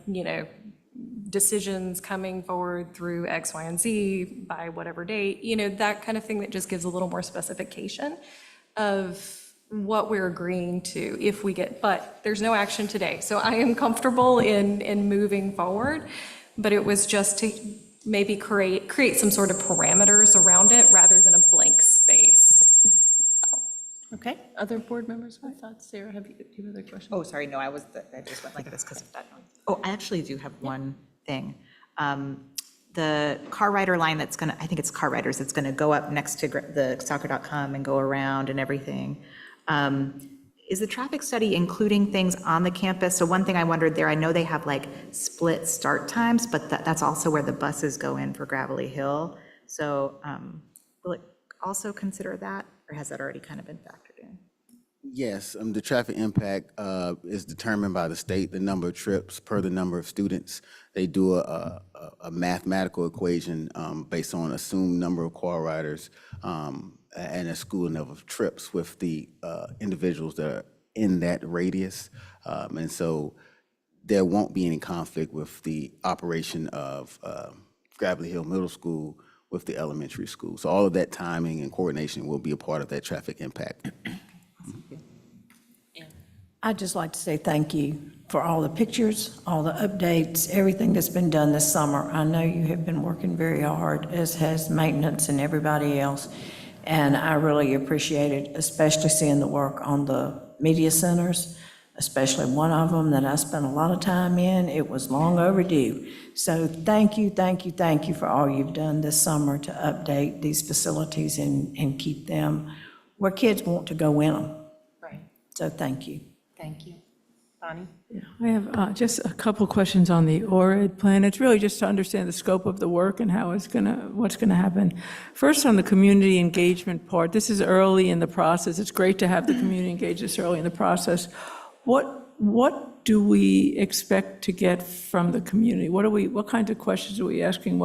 decisions coming forward through X, Y, and Z by whatever date, that kind of thing that just gives a little more specification of what we're agreeing to if we get, but there's no action today. So I am comfortable in moving forward, but it was just to maybe create some sort of parameters around it rather than a blank space. Okay, other board members with thoughts? Sarah, do you have other questions? Oh, sorry, no, I just went like this because of that noise. Oh, I actually do have one thing. The car rider line I think it's car riders, it's gonna go up next to the soccer.com and go around and everything. Is the traffic study including things on the campus? So one thing I wondered there, I know they have like split start times, but that's also where the buses go in for Gravelly Hill. So will it also consider that, or has that already kind of been factored in? Yes, the traffic impact is determined by the state, the number of trips per the number of students. They do a mathematical equation based on assumed number of car riders and a school number of trips with the individuals that are in that radius. And so there won't be any conflict with the operation of Gravelly Hill Middle School with the elementary school. So all of that timing and coordination will be a part of that traffic impact. I'd just like to say thank you for all the pictures, all the updates, everything that's been done this summer. I know you have been working very hard, as has maintenance and everybody else, and I really appreciate it, especially seeing the work on the media centers, especially one of them that I spent a lot of time in. It was long overdue. So thank you, thank you, thank you for all you've done this summer to update these facilities and keep them where kids want to go in them. Right. So thank you. Thank you. Bonnie? Yeah, I have just a couple questions on the ORED plan. It's really just to understand the scope of the work and how it's what's gonna happen. First, on the community engagement part, this is early in the process. It's great to have the community engaged this early in the process. What do we expect to get from the community? What kinds of questions are we asking?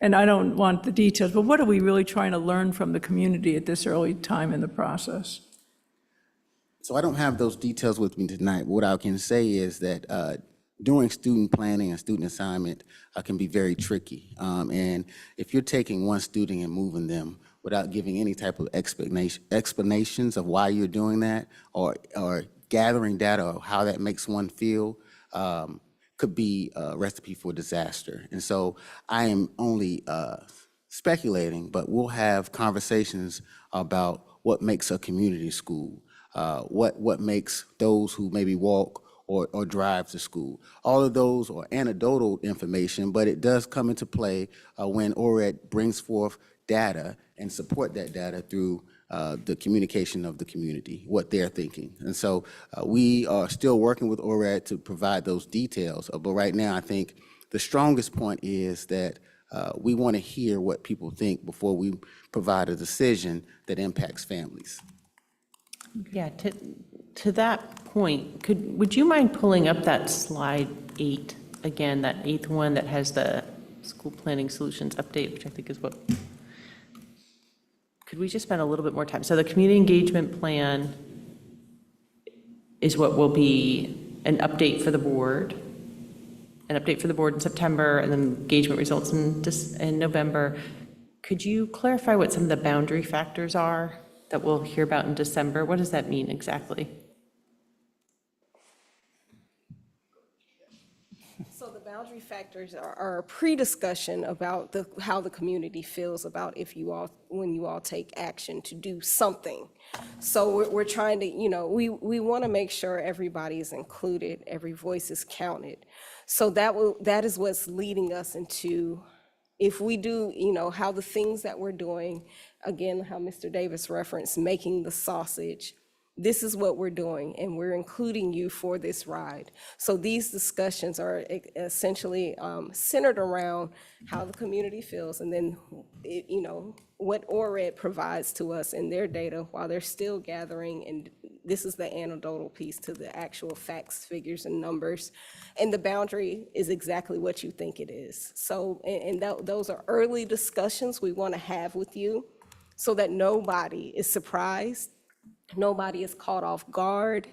And I don't want the details, but what are we really trying to learn from the community at this early time in the process? So I don't have those details with me tonight. What I can say is that doing student planning and student assignment can be very tricky. And if you're taking one student and moving them without giving any type of explanations of why you're doing that, or gathering data of how that makes one feel, could be a recipe for disaster. And so I am only speculating, but we'll have conversations about what makes a community school. What makes those who maybe walk or drive to school. All of those are anecdotal information, but it does come into play when ORED brings forth data and support that data through the communication of the community, what they're thinking. And so we are still working with ORED to provide those details, but right now I think the strongest point is that we want to hear what people think before we provide a decision that impacts families. Yeah, to that point, would you mind pulling up that slide 8 again, that 8th one that has the school planning solutions update, which I think is what, could we just spend a little bit more time? So the community engagement plan is what will be an update for the board, in September, and then engagement results in November. Could you clarify what some of the boundary factors are that we'll hear about in December? What does that mean exactly? So the boundary factors are a pre-discussion about how the community feels about when you all take action to do something. So we're trying to, we want to make sure everybody is included, every voice is counted. So that is what's leading us into, if we do, how the things that we're doing, again, how Mr. Davis referenced, making the sausage, this is what we're doing, and we're including you for this ride. So these discussions are essentially centered around how the community feels, and then, what ORED provides to us in their data while they're still gathering, and this is the anecdotal piece to the actual facts, figures, and numbers. And the boundary is exactly what you think it is. So, those are early discussions we want to have with you so that nobody is surprised, nobody is caught off guard,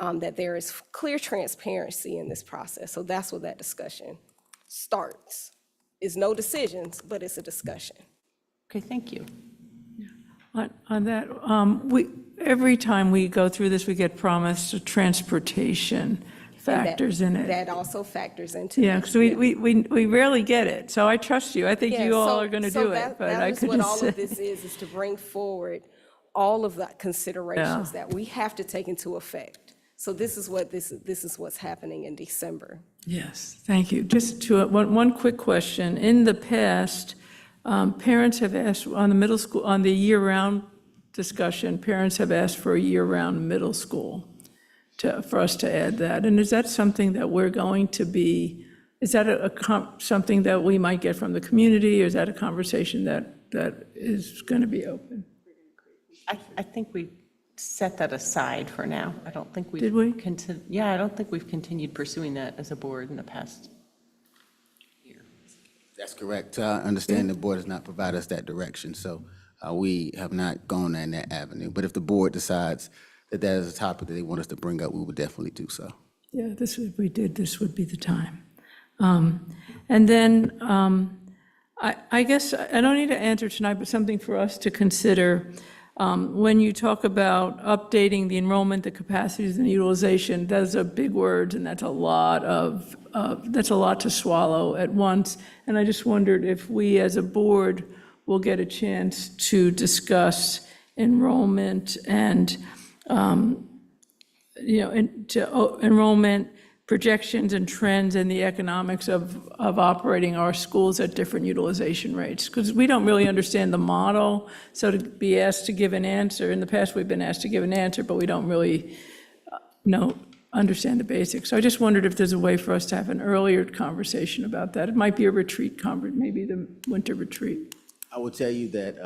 that there is clear transparency in this process. So that's what that discussion starts. It's no decisions, but it's a discussion. Okay, thank you. On that, every time we go through this, we get promised transportation factors in it. That also factors into Yeah, it. because we rarely get it, so I trust you. I think Yeah, you all so- are going to so do that- it, but that I is couldn't what all say. of this is to bring forward all of the considerations that we have to take into effect. So this is what's happening in December. Yes, thank you. Just one quick question. In the past, parents have asked, on the middle school, on the year-round discussion, parents have asked for a year-round middle school for us to add that. And is that something that we're going to be, is that something that we might get from the community, or is that a conversation that is going to be open? I think we set that aside for now. I don't think we've. Did we? Yeah, I don't think we've continued pursuing that as a board in the past year. That's correct. I understand the board has not provided us that direction, so we have not gone in that avenue. But if the board decides that that is a topic that they want us to bring up, we would definitely do so. Yeah, if we did, this would be the time. And then I guess I don't need to answer tonight, but something for us to consider. When you talk about updating the enrollment, the capacities and the utilization, those are big words, and that's a lot that's a lot to swallow at once. And I just wondered if we, as a board, will get a chance to discuss enrollment and, enrollment projections and trends and the economics of operating our schools at different utilization rates. Because we don't really understand the model, so to be asked to give an answer, in the past, we've been asked to give an answer, but we don't really understand the basics. So I just wondered if there's a way for us to have an earlier conversation about that. It might be a retreat, maybe the winter retreat. I will tell you that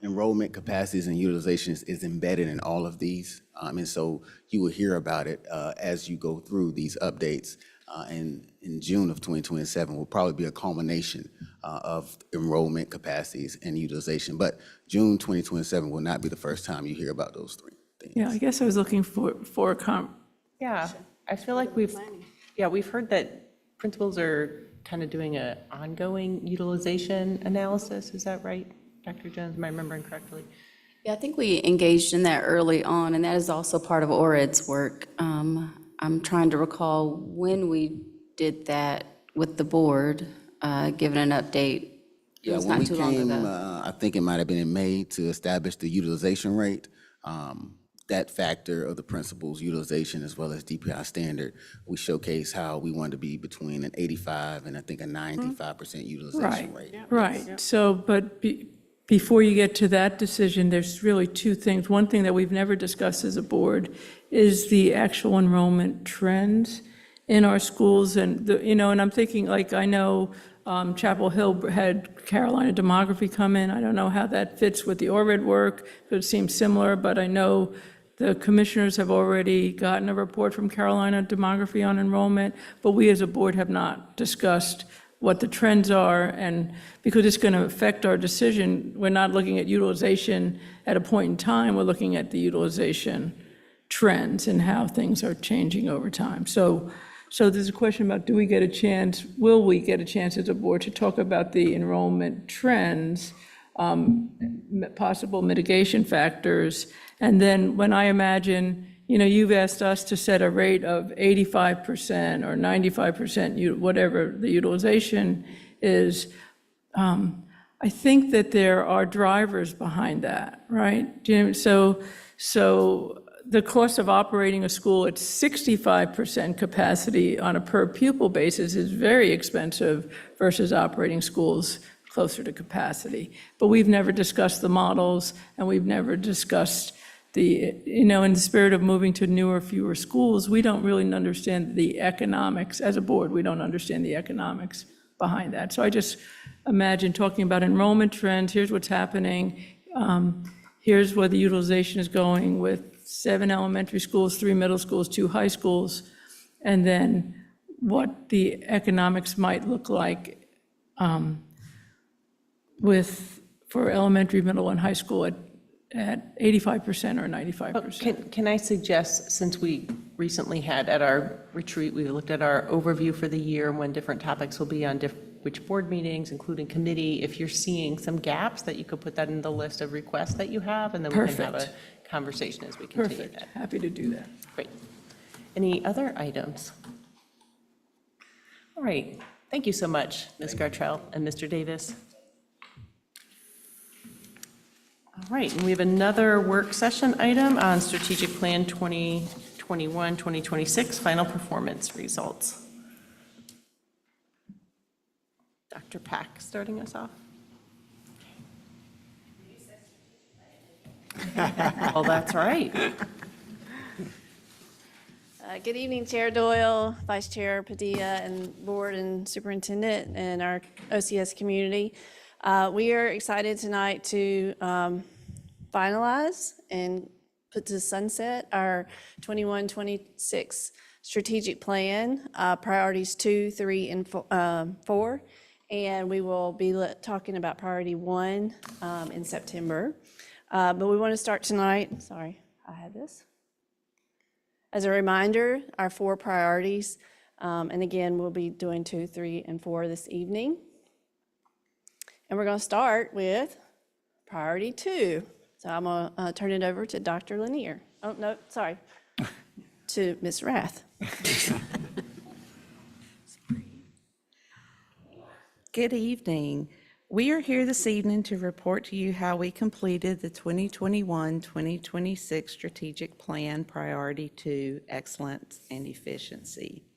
enrollment capacities and utilizations is embedded in all of these. And so you will hear about it as you go through these updates. And in June of 2027 will probably be a culmination of enrollment capacities and utilization. But June 2027 will not be the first time you hear about those three things. Yeah, I guess I was looking for a Yeah, I feel like we've heard that principals are kind of doing an ongoing utilization analysis. Is that right, Dr. Jones? Am I remembering correctly? Yeah, I think we engaged in that early on, and that is also part of ORED's work. I'm trying to recall when we did that with the board, given an update. It Yeah, was when not we too long came, ago. I think it might have been in May to establish the utilization rate. That factor of the principal's utilization as well as DPI standard, we showcase how we want to be between an 85 and I think a 95% utilization rate. Right, so, but before you get to that decision, there's really two things. One thing that we've never discussed as a board is the actual enrollment trends in our schools. And, and I'm thinking, like, I know Chapel Hill had Carolina Demography come in. I don't know how that fits with the ORED work. It seems similar, but I know the commissioners have already gotten a report from Carolina Demography on enrollment, but we as a board have not discussed what the trends are, and because it's going to affect our decision, we're not looking at utilization at a point in time, we're looking at the utilization trends and how things are changing over time. So there's a question about, will we get a chance as a board to talk about the enrollment trends, possible mitigation factors, and then when I imagine, you've asked us to set a rate of 85% or 95%, whatever the utilization is. I think that there are drivers behind that, right? So the cost of operating a school at 65% capacity on a per pupil basis is very expensive versus operating schools closer to capacity. But we've never discussed the models, and we've never discussed in the spirit of moving to newer, fewer schools, we don't really understand the economics. As a board, we don't understand the economics behind that. So I just imagine talking about enrollment trends, here's what's happening, here's where the utilization is going with 7 elementary schools, 3 middle schools, 2 high schools, and then what the economics might look like for elementary, middle, and high school at 85% or 95%. Can I suggest, since we recently had at our retreat, we looked at our overview for the year and when different topics will be on which board meetings, including committee, if you're seeing some gaps, that you could put that in the list of requests that you have, and then we can have a conversation as we continue that. Perfect, happy to do that. Great. Any other items? All right, thank you so much, Ms. Gartrell and Mr. Davis. All right, and we have another work session item on Strategic Plan 2021-2026, final performance results. Dr. Pack starting us off. Well, that's right. Good evening, Chair Doyle, Vice Chair Padilla, and Board and Superintendent, and our OCS community. We are excited tonight to finalize and put to sunset our 21-26 strategic plan, priorities 2, 3, and 4. And we will be talking about priority 1 in September. But we want to start tonight. Sorry, I had this. As a reminder, our 4 priorities, and again, we'll be doing 2, 3, and 4 this evening. And we're going to start with priority 2. So I'm going to turn it over to Dr. Lanier. Oh, no, sorry, to Ms. Rath. Good evening. We are here this evening to report to you how we completed the 2021-2026 Strategic Plan Priority 2, Excellence and Efficiency.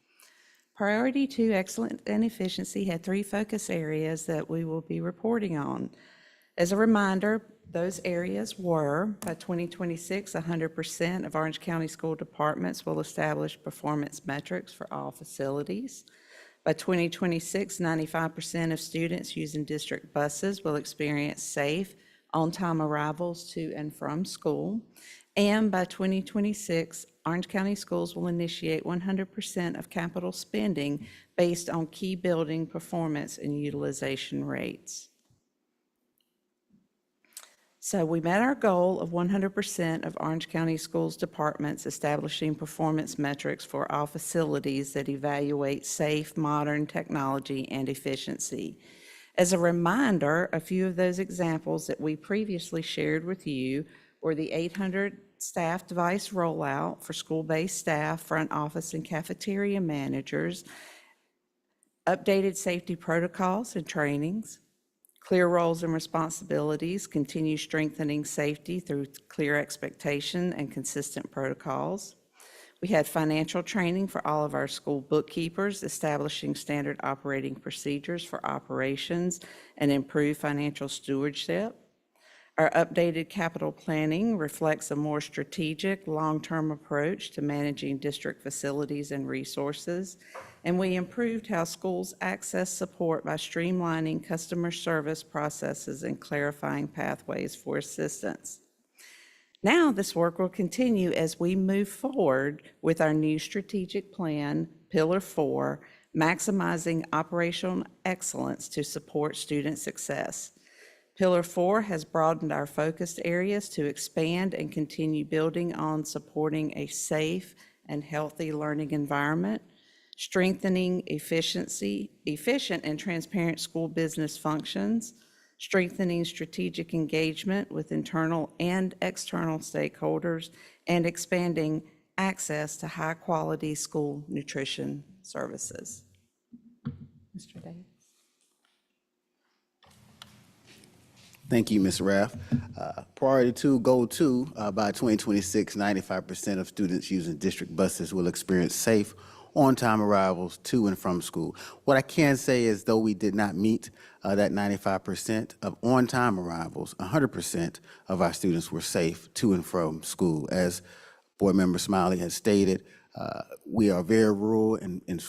Priority 2, Excellence and Efficiency had 3 focus areas that we will be reporting on. As a reminder, those areas were, by 2026, 100% of Orange County School Departments will establish performance metrics for all facilities. By 2026, 95% of students using district buses will experience safe, on-time arrivals to and from school. And by 2026, Orange County Schools will initiate 100% of capital spending based on key building performance and utilization rates. So we met our goal of 100% of Orange County Schools departments establishing performance metrics for all facilities that evaluate safe, modern technology and efficiency. As a reminder, a few of those examples that we previously shared with you were the 800 staff device rollout for school-based staff, front office, and cafeteria managers, updated safety protocols and trainings, clear roles and responsibilities, continue strengthening safety through clear expectation and consistent protocols. We had financial training for all of our school bookkeepers, establishing standard operating procedures for operations and improved financial stewardship. Our updated capital planning reflects a more strategic, long-term approach to managing district facilities and resources. And we improved how schools access support by streamlining customer service processes and clarifying pathways for assistance. Now this work will continue as we move forward with our new strategic plan, Pillar 4, maximizing operational excellence to support student success. Pillar 4 has broadened our focused areas to expand and continue building on supporting a safe and healthy learning environment, strengthening efficient and transparent school business functions, strengthening strategic engagement with internal and external stakeholders, and expanding access to high-quality school nutrition services. Mr. Davis. Thank you, Ms. Raff. Priority 2, Goal 2, by 2026, 95% of students using district buses will experience safe, on-time arrivals to and from school. What I can say is, though we did not meet that 95% of on-time arrivals, 100% of our students were safe to and from school. As Board Member Smiley has stated, we are very rural and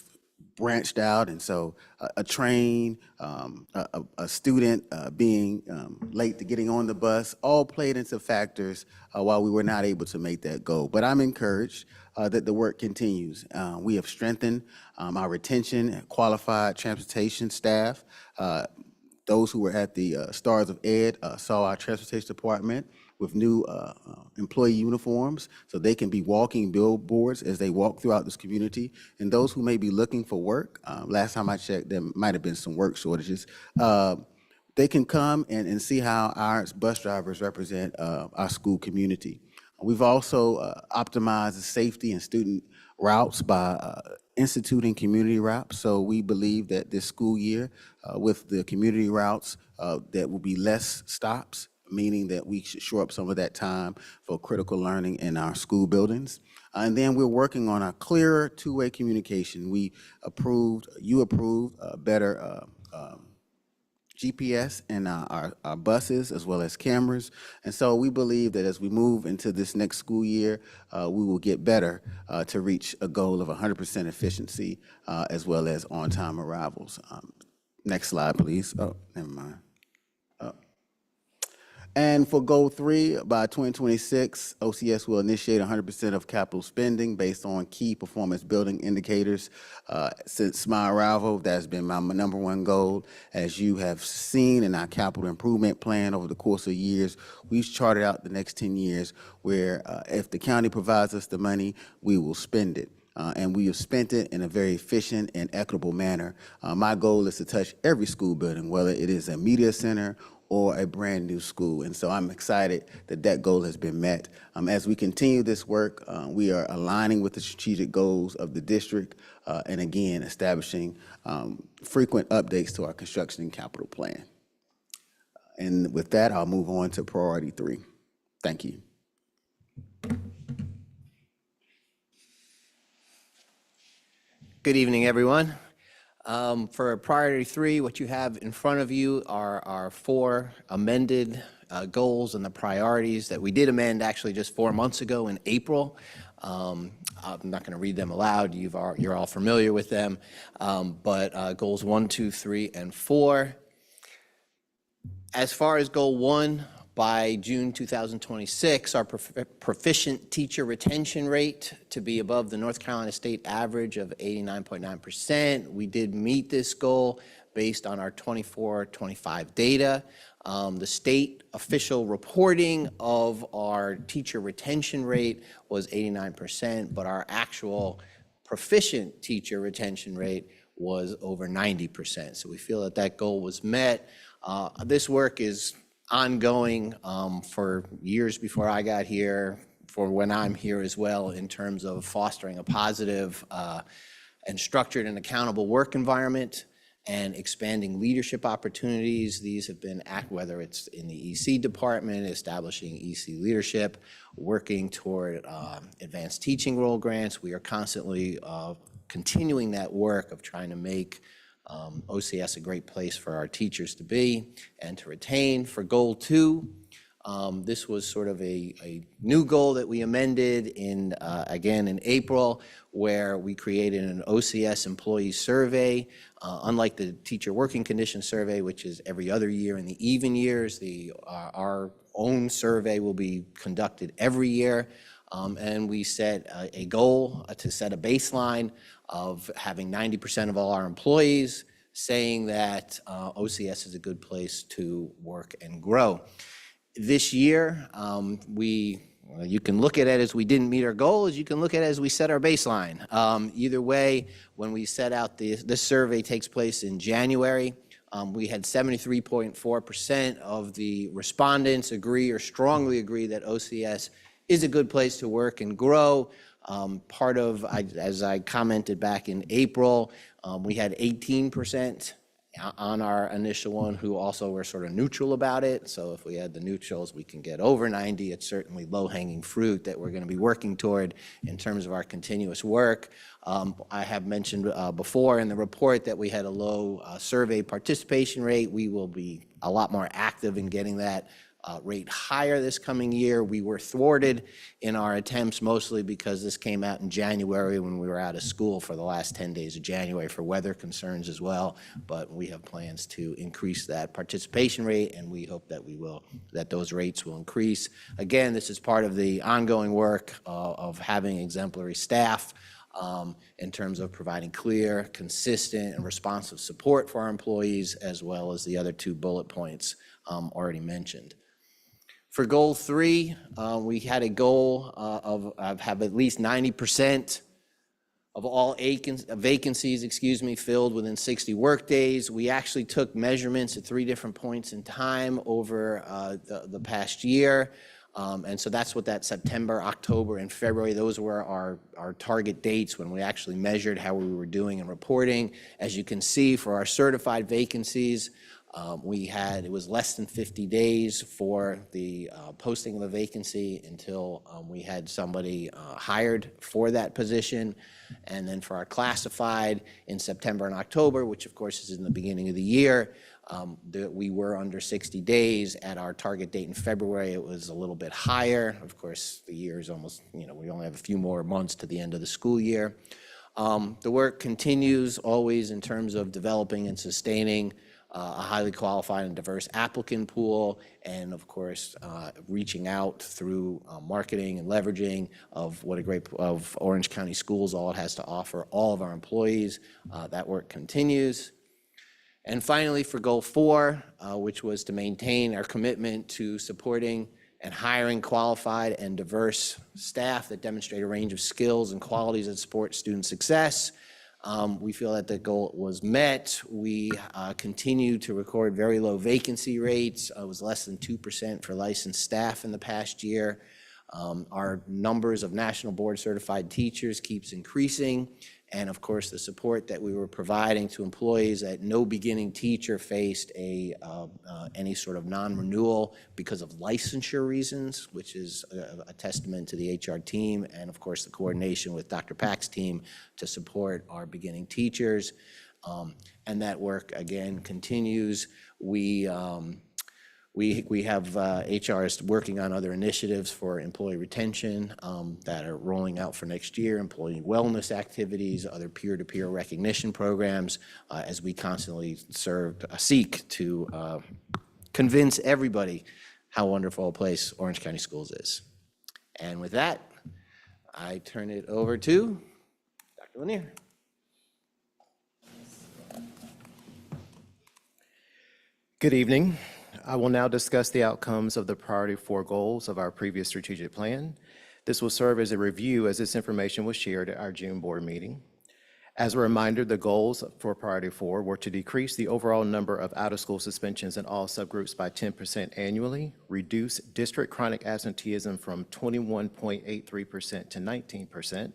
branched out, and so a train, a student being late to getting on the bus, all played into factors while we were not able to make that goal. But I'm encouraged that the work continues. We have strengthened our retention and qualified transportation staff. Those who were at the Stars of Ed saw our transportation department with new employee uniforms, so they can be walking billboards as they walk throughout this community. And those who may be looking for work, last time I checked, there might have been some work shortages. They can come and see how our bus drivers represent our school community. We've also optimized the safety and student routes by instituting community routes. So we believe that this school year, with the community routes, there will be less stops, meaning that we should shore up some of that time for critical learning in our school buildings. And then we're working on a clearer two-way communication. You approved better GPS in our buses as well as cameras. And so we believe that as we move into this next school year, we will get better to reach a goal of 100% efficiency as well as on-time arrivals. Next slide, please. Oh, never mind. And for Goal 3, by 2026, OCS will initiate 100% of capital spending based on key performance building indicators. Since my arrival, that's been my number one goal. As you have seen in our capital improvement plan over the course of years, we've charted out the next 10 years where if the county provides us the money, we will spend it. and we have spent it in a very efficient and equitable manner. My goal is to touch every school building, whether it is a media center or a brand-new school. And so I'm excited that that goal has been met. As we continue this work, we are aligning with the strategic goals of the district, and again, establishing frequent updates to our construction and capital plan. And with that, I'll move on to priority 3. Thank you. Good evening, everyone. For priority 3, what you have in front of you are our 4 amended goals and the priorities that we did amend actually just 4 months ago in April. I'm not going to read them aloud. You're all familiar with them. But goals 1, 2, 3, and 4. As far as goal 1, by June 2026, our proficient teacher retention rate to be above the North Carolina state average of 89.9%. We did meet this goal based on our 24-25 data. The state official reporting of our teacher retention rate was 89%, but our actual proficient teacher retention rate was over 90%. So we feel that that goal was met. This work is ongoing for years before I got here, for when I'm here as well, in terms of fostering a positive and structured and accountable work environment and expanding leadership opportunities. These have been, whether it's in the EC department, establishing EC leadership, working toward advanced teaching role grants. We are constantly continuing that work of trying to make OCS a great place for our teachers to be and to retain. For goal 2, this was sort of a new goal that we amended again in April, where we created an OCS employee survey. Unlike the teacher working condition survey, which is every other year in the even years, our own survey will be conducted every year. And we set a goal to set a baseline of having 90% of all our employees saying that OCS is a good place to work and grow. This year, you can look at it as we didn't meet our goals, you can look at it as we set our baseline. Either way, when we set out this survey takes place in January. We had 73.4% of the respondents agree or strongly agree that OCS is a good place to work and grow. As I commented back in April, we had 18% on our initial one who also were sort of neutral about it. So if we had the neutrals, we can get over 90. It's certainly low-hanging fruit that we're going to be working toward in terms of our continuous work. I have mentioned before in the report that we had a low survey participation rate. We will be a lot more active in getting that rate higher this coming year. We were thwarted in our attempts mostly because this came out in January when we were out of school for the last 10 days of January for weather concerns as well. But we have plans to increase that participation rate, and we hope that those rates will increase. Again, this is part of the ongoing work of having exemplary staff in terms of providing clear, consistent, and responsive support for our employees, as well as the other 2 bullet points already mentioned. For goal 3, we had a goal of have at least 90% of all vacancies, filled within 60 workdays. We actually took measurements at 3 different points in time over the past year. And so that's what that September, October, and February, those were our target dates when we actually measured how we were doing and reporting. As you can see, for our certified vacancies, it was less than 50 days for the posting of a vacancy until we had somebody hired for that position. And then for our classified in September and October, which of course is in the beginning of the year, we were under 60 days. At our target date in February, it was a little bit higher. Of course, the year is almost, we only have a few more months to the end of the school year. The work continues always in terms of developing and sustaining a highly qualified and diverse applicant pool, and of course, reaching out through marketing and leveraging of of Orange County Schools, all it has to offer all of our employees. That work continues. And finally, for goal 4, which was to maintain our commitment to supporting and hiring qualified and diverse staff that demonstrate a range of skills and qualities that support student success. We feel that the goal was met. We continue to record very low vacancy rates. It was less than 2% for licensed staff in the past year. Our numbers of national board certified teachers keeps increasing. And of course, the support that we were providing to employees, that no beginning teacher faced any sort of non-renewal because of licensure reasons, which is a testament to the HR team, and of course, the coordination with Dr. Pack's team to support our beginning teachers. And that work, again, continues. We have HR is working on other initiatives for employee retention that are rolling out for next year, employee wellness activities, other peer-to-peer recognition programs, as we constantly seek to convince everybody how wonderful a place Orange County Schools is. And with that, I turn it over to Dr. Lanier. Good evening. I will now discuss the outcomes of the Priority 4 goals of our previous strategic plan. This will serve as a review as this information was shared at our June board meeting. As a reminder, the goals for Priority 4 were to decrease the overall number of out-of-school suspensions in all subgroups by 10% annually, reduce district chronic absenteeism from 21.83% to 19%,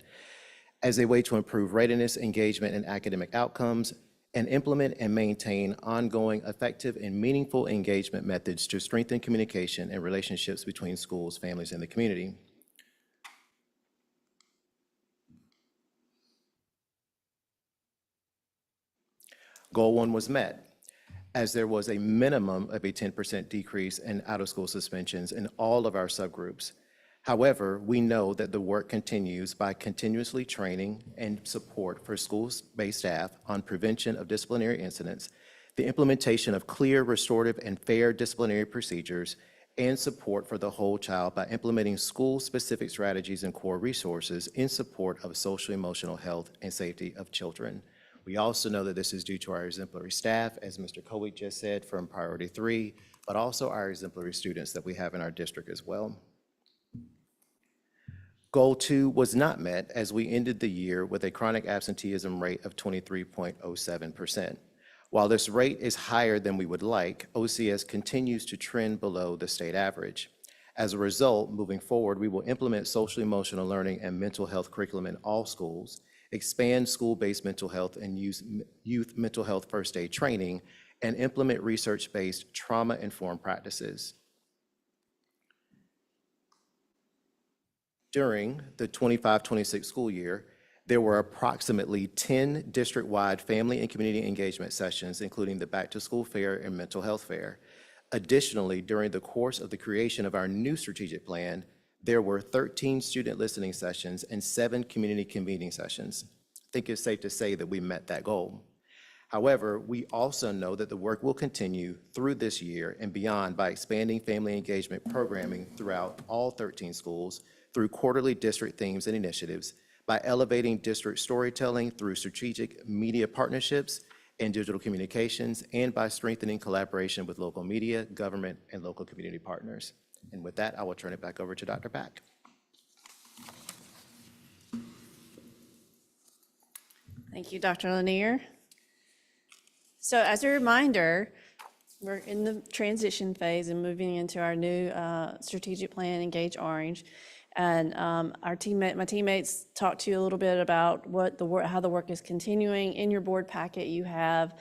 as a way to improve readiness, engagement, and academic outcomes, and implement and maintain ongoing, effective, and meaningful engagement methods to strengthen communication and relationships between schools, families, and the community. Goal 1 was met, as there was a minimum of a 10% decrease in out-of-school suspensions in all of our subgroups. However, we know that the work continues by continuously training and support for school-based staff on prevention of disciplinary incidents, the implementation of clear, restorative, and fair disciplinary procedures, and support for the whole child by implementing school-specific strategies and core resources in support of social emotional health and safety of children. We also know that this is due to our exemplary staff, as Mr. Kowick just said, from Priority 3, but also our exemplary students that we have in our district as well. Goal 2 was not met, as we ended the year with a chronic absenteeism rate of 23.07%. While this rate is higher than we would like, OCS continues to trend below the state average. As a result, moving forward, we will implement social emotional learning and mental health curriculum in all schools, expand school-based mental health and youth mental health first aid training, and implement research-based trauma-informed practices. During the 25-26 school year, there were approximately 10 district-wide family and community engagement sessions, including the Back to School Fair and Mental Health Fair. Additionally, during the course of the creation of our new strategic plan, there were 13 student listening sessions and 7 community convening sessions. I think it's safe to say that we met that goal. However, we also know that the work will continue through this year and beyond by expanding family engagement programming throughout all 13 schools, through quarterly district themes and initiatives, by elevating district storytelling through strategic media partnerships and digital communications, and by strengthening collaboration with local media, government, and local community partners. And with that, I will turn it back over to Dr. Pack. Thank you, Dr. Lanier. So as a reminder, we're in the transition phase and moving into our new strategic plan, Engage Orange. And my teammates talked to you a little bit about how the work is continuing. In your board packet, you have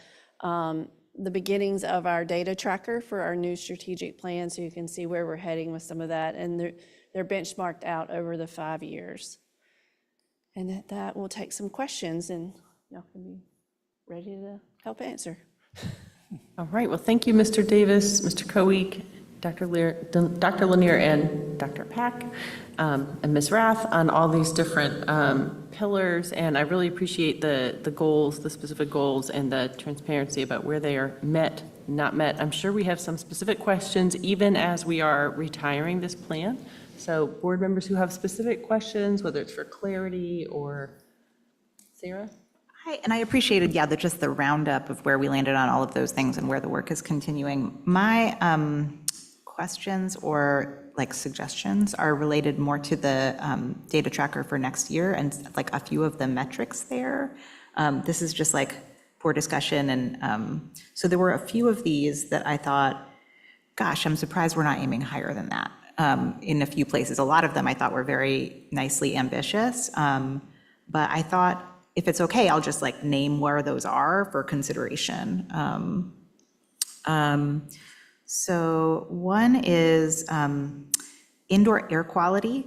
the beginnings of our data tracker for our new strategic plan, so you can see where we're heading with some of that. And they're benchmarked out over the 5 years. And at that, we'll take some questions, and y'all can be ready to help answer. All right, well, thank you, Mr. Davis, Mr. Kowick, Dr. Lanier, and Dr. Pack, and Ms. Rath on all these different pillars. And I really appreciate the goals, the specific goals, and the transparency about where they are met, not met. I'm sure we have some specific questions even as we are retiring this plan. So board members who have specific questions, whether it's for clarity or Sarah? Hi, and I appreciated, just the roundup of where we landed on all of those things and where the work is continuing. My questions or like suggestions are related more to the data tracker for next year and like a few of the metrics there. This is just like for discussion, and so there were a few of these that I thought, gosh, I'm surprised we're not aiming higher than that in a few places. A lot of them I thought were very nicely ambitious, but I thought, if it's okay, I'll just like name where those are for consideration. So one is indoor air quality,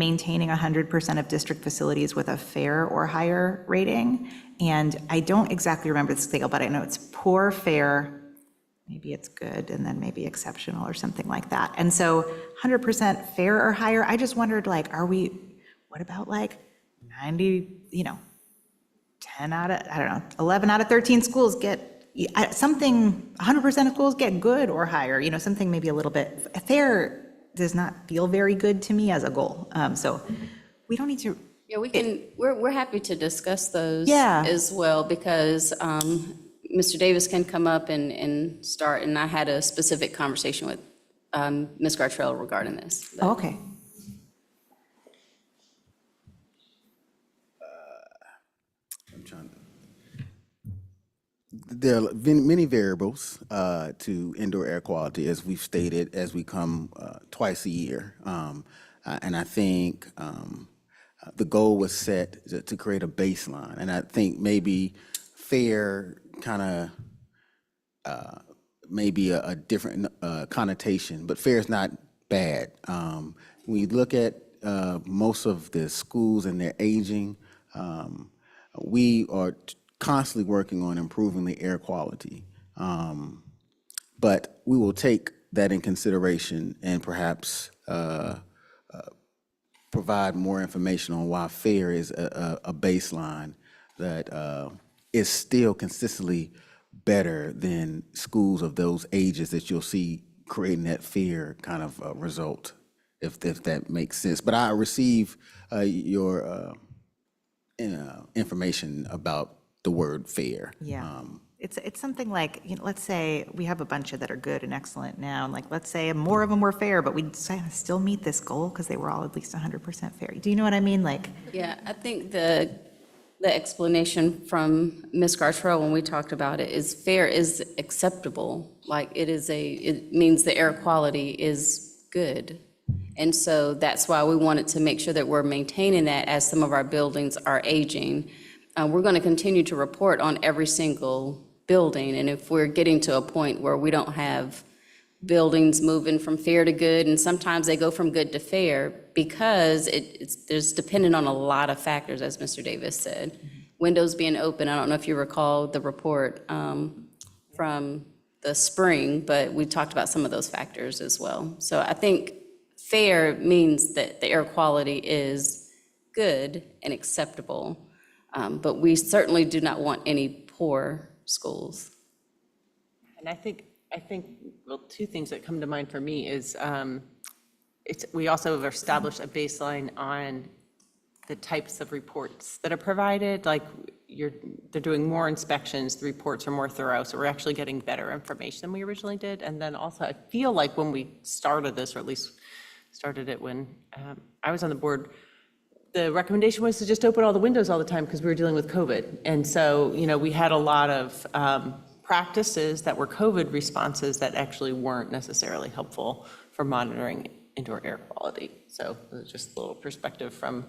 maintaining 100% of district facilities with a fair or higher rating. And I don't exactly remember the scale, but I know it's poor, fair, maybe it's good, and then maybe exceptional or something like that. And so 100% fair or higher, I just wondered, like, what about like 90, 10 out of, I don't know, 11 out of 13 schools get something, 100% of schools get good or higher, something maybe a little bit. Fair does not feel very good to me as a goal. So we don't need to. Yeah, we're happy to discuss those Yeah. as well, because Mr. Davis can come up and start, and I had a specific conversation with Ms. Gartrell regarding this. But- Okay. There are many variables to indoor air quality, as we've stated, as we come twice a year. And I think the goal was set to create a baseline. And I think maybe fair kind of maybe a different connotation, but fair is not bad. When you look at most of the schools and their aging, we are constantly working on improving the air quality. But we will take that in consideration and perhaps provide more information on why fair is a baseline that is still consistently better than schools of those ages that you'll see creating that fair kind of result, if that makes sense. But I receive your information about the word fair. Yeah. It's something like, let's say we have a bunch of that are good and excellent now, and like, let's say more of them were fair, but we still meet this goal because they were all at least 100% fair. Do you know what I mean? Like, Yeah, I think the explanation from Ms. Gartrell when we talked about it is fair is acceptable. Like it means the air quality is good. And so that's why we wanted to make sure that we're maintaining that as some of our buildings are aging. We're going to continue to report on every single building. And if we're getting to a point where we don't have buildings moving from fair to good, and sometimes they go from good to fair because there's dependent on a lot of factors, as Mr. Davis said. Windows being open, I don't know if you recall the report from the spring, but we talked about some of those factors as well. So I think fair means that the air quality is good and acceptable, but we certainly do not want any poor schools. And I think, well, two things that come to mind for me is we also have established a baseline on the types of reports that are provided. Like they're doing more inspections, the reports are more thorough, so we're actually getting better information than we originally did. And then also, I feel like when we started this, or at least started it when I was on the board, the recommendation was to just open all the windows all the time because we were dealing with COVID. And so, we had a lot of practices that were COVID responses that actually weren't necessarily helpful for monitoring indoor air quality. So just a little perspective from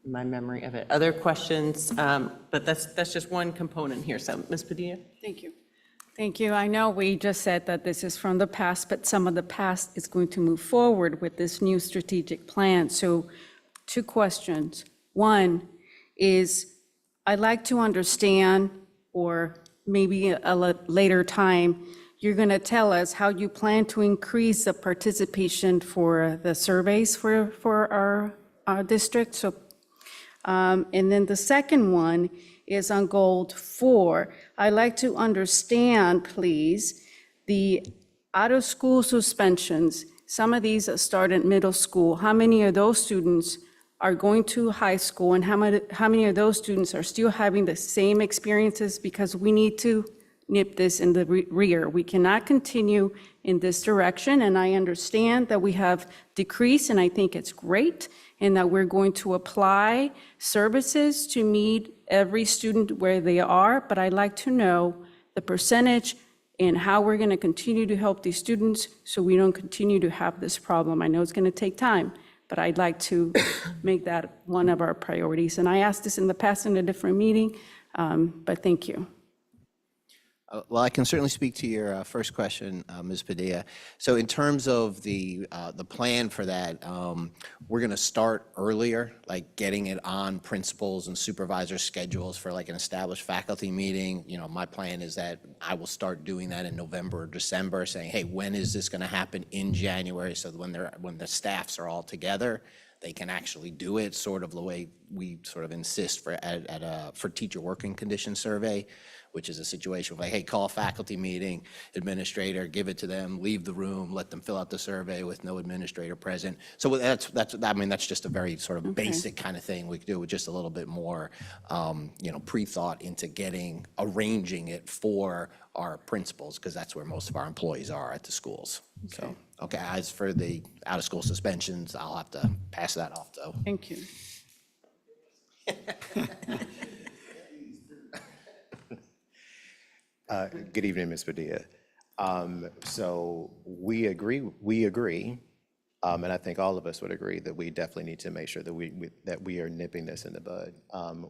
my memory of it. Other questions? But that's just one component here. So Ms. Padilla? Thank you. Thank you. I know we just said that this is from the past, but some of the past is going to move forward with this new strategic plan. So 2 questions. One is, I'd like to understand, or maybe a later time, you're going to tell us how you plan to increase the participation for the surveys for our district. So, and then the second one is on goal 4. I'd like to understand, please, the out-of-school suspensions. Some of these start at middle school. How many of those students are going to high school, and how many of those students are still having the same experiences? Because we need to nip this in the rear. We cannot continue in this direction, and I understand that we have decreased, and I think it's great, and that we're going to apply services to meet every student where they are, but I'd like to know the percentage and how we're going to continue to help these students so we don't continue to have this problem. I know it's going to take time, but I'd like to make that one of our priorities. And I asked this in the past in a different meeting, but thank you. Well, I can certainly speak to your first question, Ms. Padilla. So in terms of the plan for that, we're going to start earlier, like getting it on principals and supervisors' schedules for like an established faculty meeting. You know, my plan is that I will start doing that in November or December, saying, hey, when is this going to happen in January? So that when the staffs are all together, they can actually do it, sort of the way we sort of insist for teacher working condition survey, which is a situation of like, hey, call a faculty meeting, administrator, give it to them, leave the room, let them fill out the survey with no administrator present. So that's just a very sort of basic kind of thing we could do with just a little bit more, pre-thought into arranging it for our principals, because that's where most of our employees are at the schools. So, okay, as for the out-of-school suspensions, I'll have to pass that off, though. Thank you. Good evening, Ms. Padilla. So we agree, and I think all of us would agree that we definitely need to make sure that we are nipping this in the bud.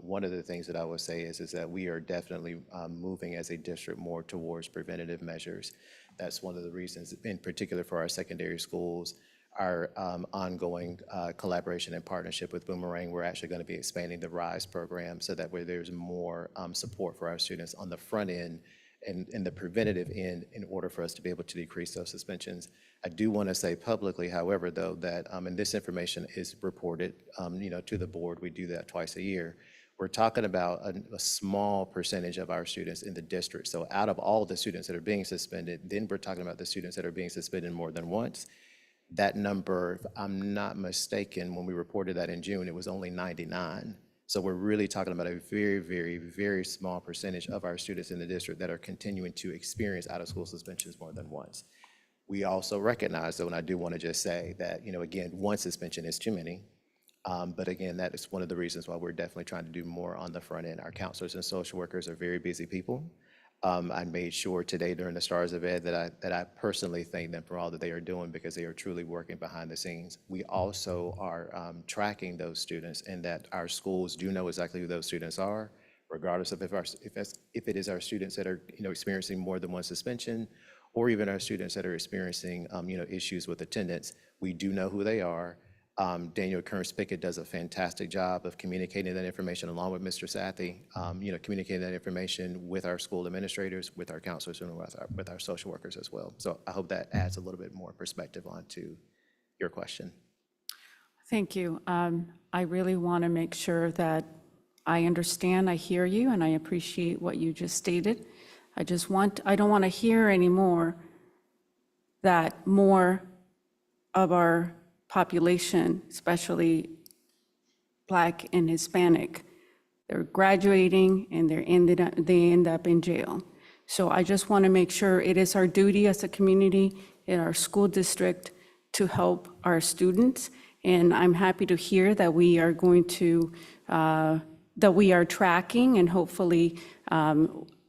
One of the things that I would say is that we are definitely moving as a district more towards preventative measures. That's one of the reasons, in particular for our secondary schools, our ongoing collaboration and partnership with Boomerang. We're actually going to be expanding the RISE program so that way there's more support for our students on the front end and the preventative end in order for us to be able to decrease those suspensions. I do want to say publicly, however, though, that, and this information is reported, to the board. We do that twice a year. We're talking about a small percentage of our students in the district. So out of all the students that are being suspended, then we're talking about the students that are being suspended more than once. That number, if I'm not mistaken, when we reported that in June, it was only 99. So we're really talking about a very, very, very small percentage of our students in the district that are continuing to experience out-of-school suspensions more than once. We also recognize, though, and I do want to just say that, again, one suspension is too many. But again, that is one of the reasons why we're definitely trying to do more on the front end. Our counselors and social workers are very busy people. I made sure today during the Stars of Ed that I personally thank them for all that they are doing, because they are truly working behind the scenes. We also are tracking those students, and that our schools do know exactly who those students are, regardless of if it is our students that are experiencing more than one suspension, or even our students that are experiencing issues with attendance. We do know who they are. Daniel Kearns-Pickett does a fantastic job of communicating that information along with Mr. Sathi, communicating that information with our school administrators, with our counselors, and with our social workers as well. So I hope that adds a little bit more perspective onto your question. Thank you. I really want to make sure that I understand, I hear you, and I appreciate what you just stated. I don't want to hear anymore that more of our population, especially Black and Hispanic, they're graduating and they end up in jail. So I just want to make sure it is our duty as a community in our school district to help our students. And I'm happy to hear that we are going to, that we are tracking, and hopefully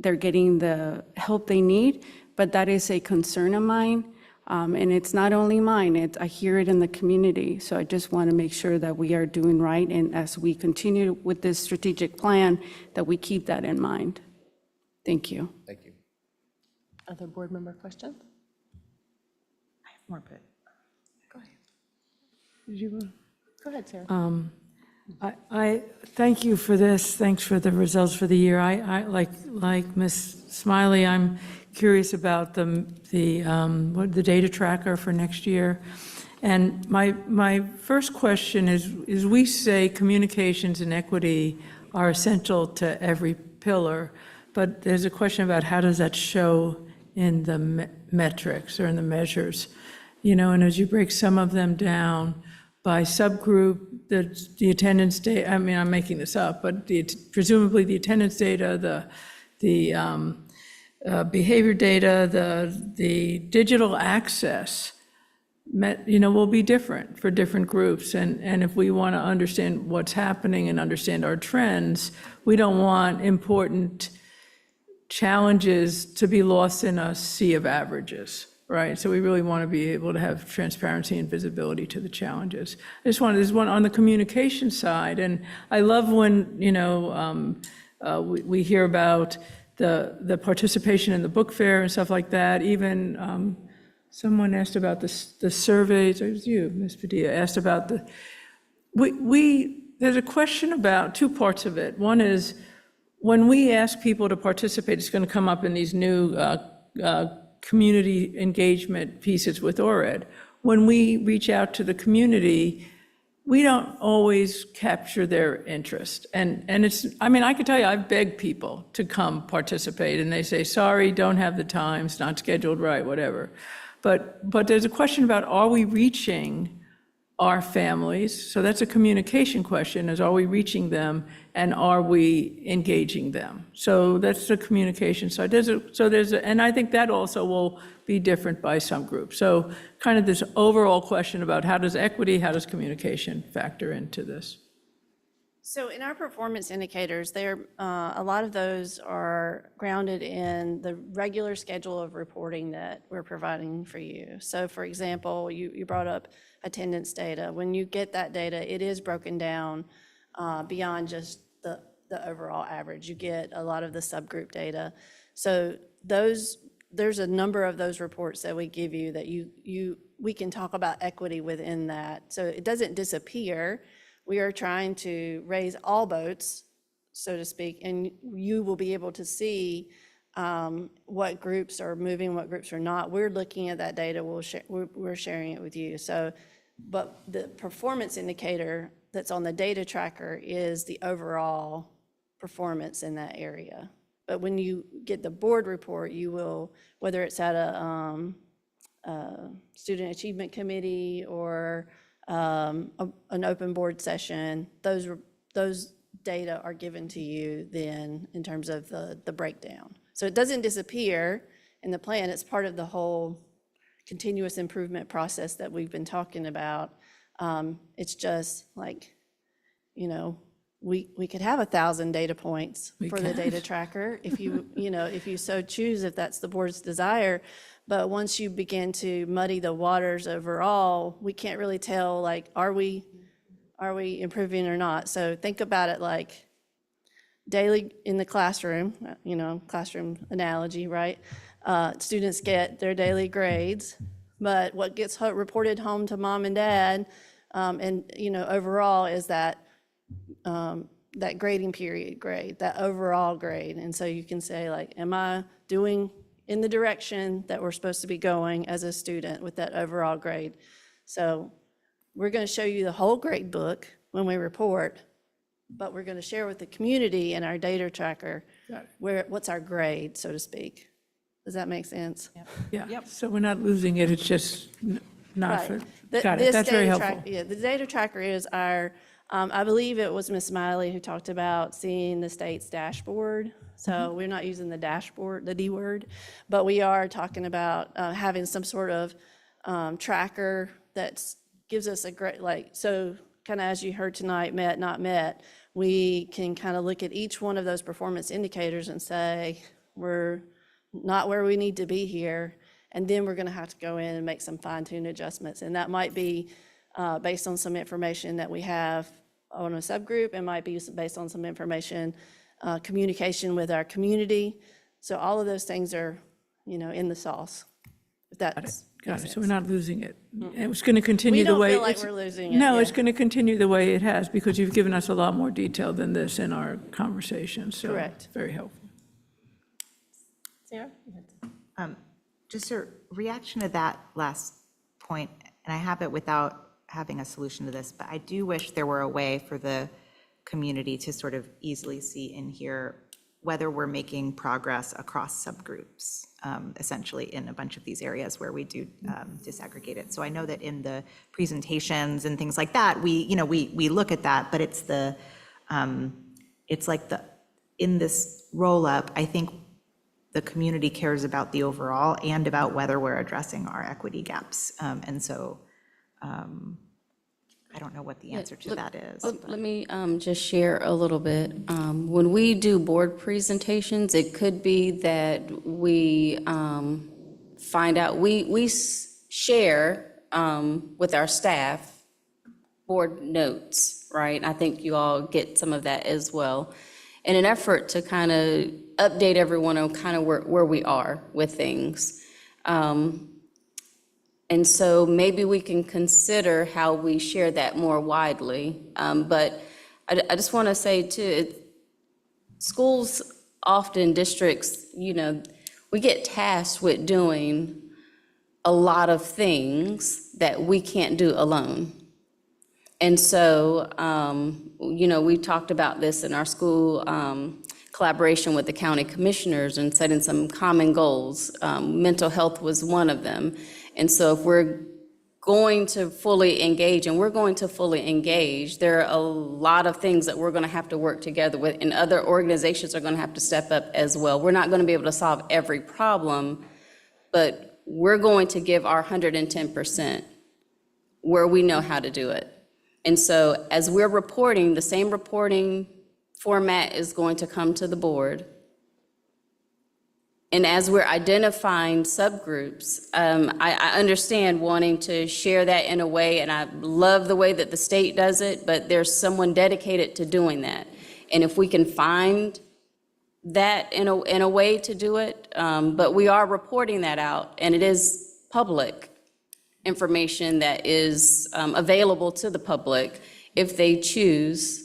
they're getting the help they need. But that is a concern of mine. And it's not only mine, I hear it in the community. So I just want to make sure that we are doing right, and as we continue with this strategic plan, that we keep that in mind. Thank you. Thank you. Other board member questions? I have more, but Go ahead, Sarah. I thank you for this. Thanks for the results for the year. I like Ms. Smiley, I'm curious about the data tracker for next year. And my first question is we say communications and equity are essential to every pillar, but there's a question about how does that show in the metrics or in the measures, and as you break some of them down by subgroup, the attendance data, I mean, I'm making this up, but presumably the attendance data, behavior data, the digital access, will be different for different groups. And if we want to understand what's happening and understand our trends, we don't want important challenges to be lost in a sea of averages, right? So we really want to be able to have transparency and visibility to the challenges. There's one on the communication side, and I love when, we hear about the participation in the book fair and stuff like that. Even someone asked about the surveys, it was you, Ms. Padilla, asked about there's a question about two parts of it. One is, when we ask people to participate, it's going to come up in these new community engagement pieces with ORED. When we reach out to the community, we don't always capture their interest. And it's, I can tell you, I've begged people to come participate, and they say, sorry, don't have the time, it's not scheduled right, whatever. But there's a question about, are we reaching our families? So that's a communication question, is are we reaching them, and are we engaging them? So that's the communication side. And I think that also will be different by some groups. So kind of this overall question about how does equity, how does communication factor into this? So in our performance indicators, a lot of those are grounded in the regular schedule of reporting that we're providing for you. So for example, you brought up attendance data. When you get that data, it is broken down beyond just the overall average. You get a lot of the subgroup data. So there's a number of those reports that we give you that we can talk about equity within that. So it doesn't disappear. We are trying to raise all boats, so to speak, and you will be able to see what groups are moving, what groups are not. We're looking at that data, we're sharing it with you. So, but the performance indicator that's on the data tracker is the overall performance in that area. But when you get the board report, you will, whether it's at a student achievement committee or an open board session, those data are given to you then in terms of the breakdown. So it doesn't disappear in the plan. It's part of the whole continuous improvement process that we've been talking about. It's just like, we could have 1,000 data points for the data tracker if if you so choose, if that's the board's desire. But once you begin to muddy the waters overall, we can't really tell, like, are we improving or not? So think about it like daily in the classroom, classroom analogy, right? Students get their daily grades, but what gets reported home to mom and dad, overall is that grading period grade, that overall grade. And so you can say, like, am I doing in the direction that we're supposed to be going as a student with that overall grade? So we're going to show you the whole grade book when we report, but we're going to share with the community in our data tracker what's our grade, so to speak. Does that make sense? Yeah, so we're not losing it, it's just not, Right. got it, that's very helpful. Yeah, the data tracker is our, I believe it was Ms. Smiley who talked about seeing the state's dashboard. So we're not using the dashboard, the D word, but we are talking about having some sort of tracker that gives us a great, so kind of as you heard tonight, met, not met, we can kind of look at each one of those performance indicators and say, we're not where we need to be here. And then we're going to have to go in and make some fine-tune adjustments. And that might be based on some information that we have on a subgroup. It might be based on some information, communication with our community. So all of those things are, in the sauce. If that's Got it, so we're not losing it. It was going to continue the way. We don't feel like it's- we're losing it. No, yeah. it's going to continue the way it has, because you've given us a lot more detail than this in our conversation, so. Correct. Very helpful. Sarah? Just a reaction to that last point, and I have it without having a solution to this, but I do wish there were a way for the community to sort of easily see in here whether we're making progress across subgroups, essentially in a bunch of these areas where we do disaggregate it. So I know that in the presentations and things like that, we look at that, but it's like in this roll-up, I think the community cares about the overall and about whether we're addressing our equity gaps. And so I don't know what the answer to that is. Let me just share a little bit. When we do board presentations, it could be that we find out, we share with our staff board notes, right? I think you all get some of that as well. In an effort to kind of update everyone on kind of where we are with things. And so maybe we can consider how we share that more widely. But I just want to say too, schools often, districts, we get tasked with doing a lot of things that we can't do alone. And so, we talked about this in our school collaboration with the county commissioners and setting some common goals. Mental health was one of them. And so if we're going to fully engage, and we're going to fully engage, there are a lot of things that we're going to have to work together with, and other organizations are going to have to step up as well. We're not going to be able to solve every problem, but we're going to give our 110% where we know how to do it. And so as we're reporting, the same reporting format is going to come to the board. And as we're identifying subgroups, I understand wanting to share that in a way, and I love the way that the state does it, but there's someone dedicated to doing that. And if we can find that in a way to do it, but we are reporting that out, and it is public information that is available to the public if they choose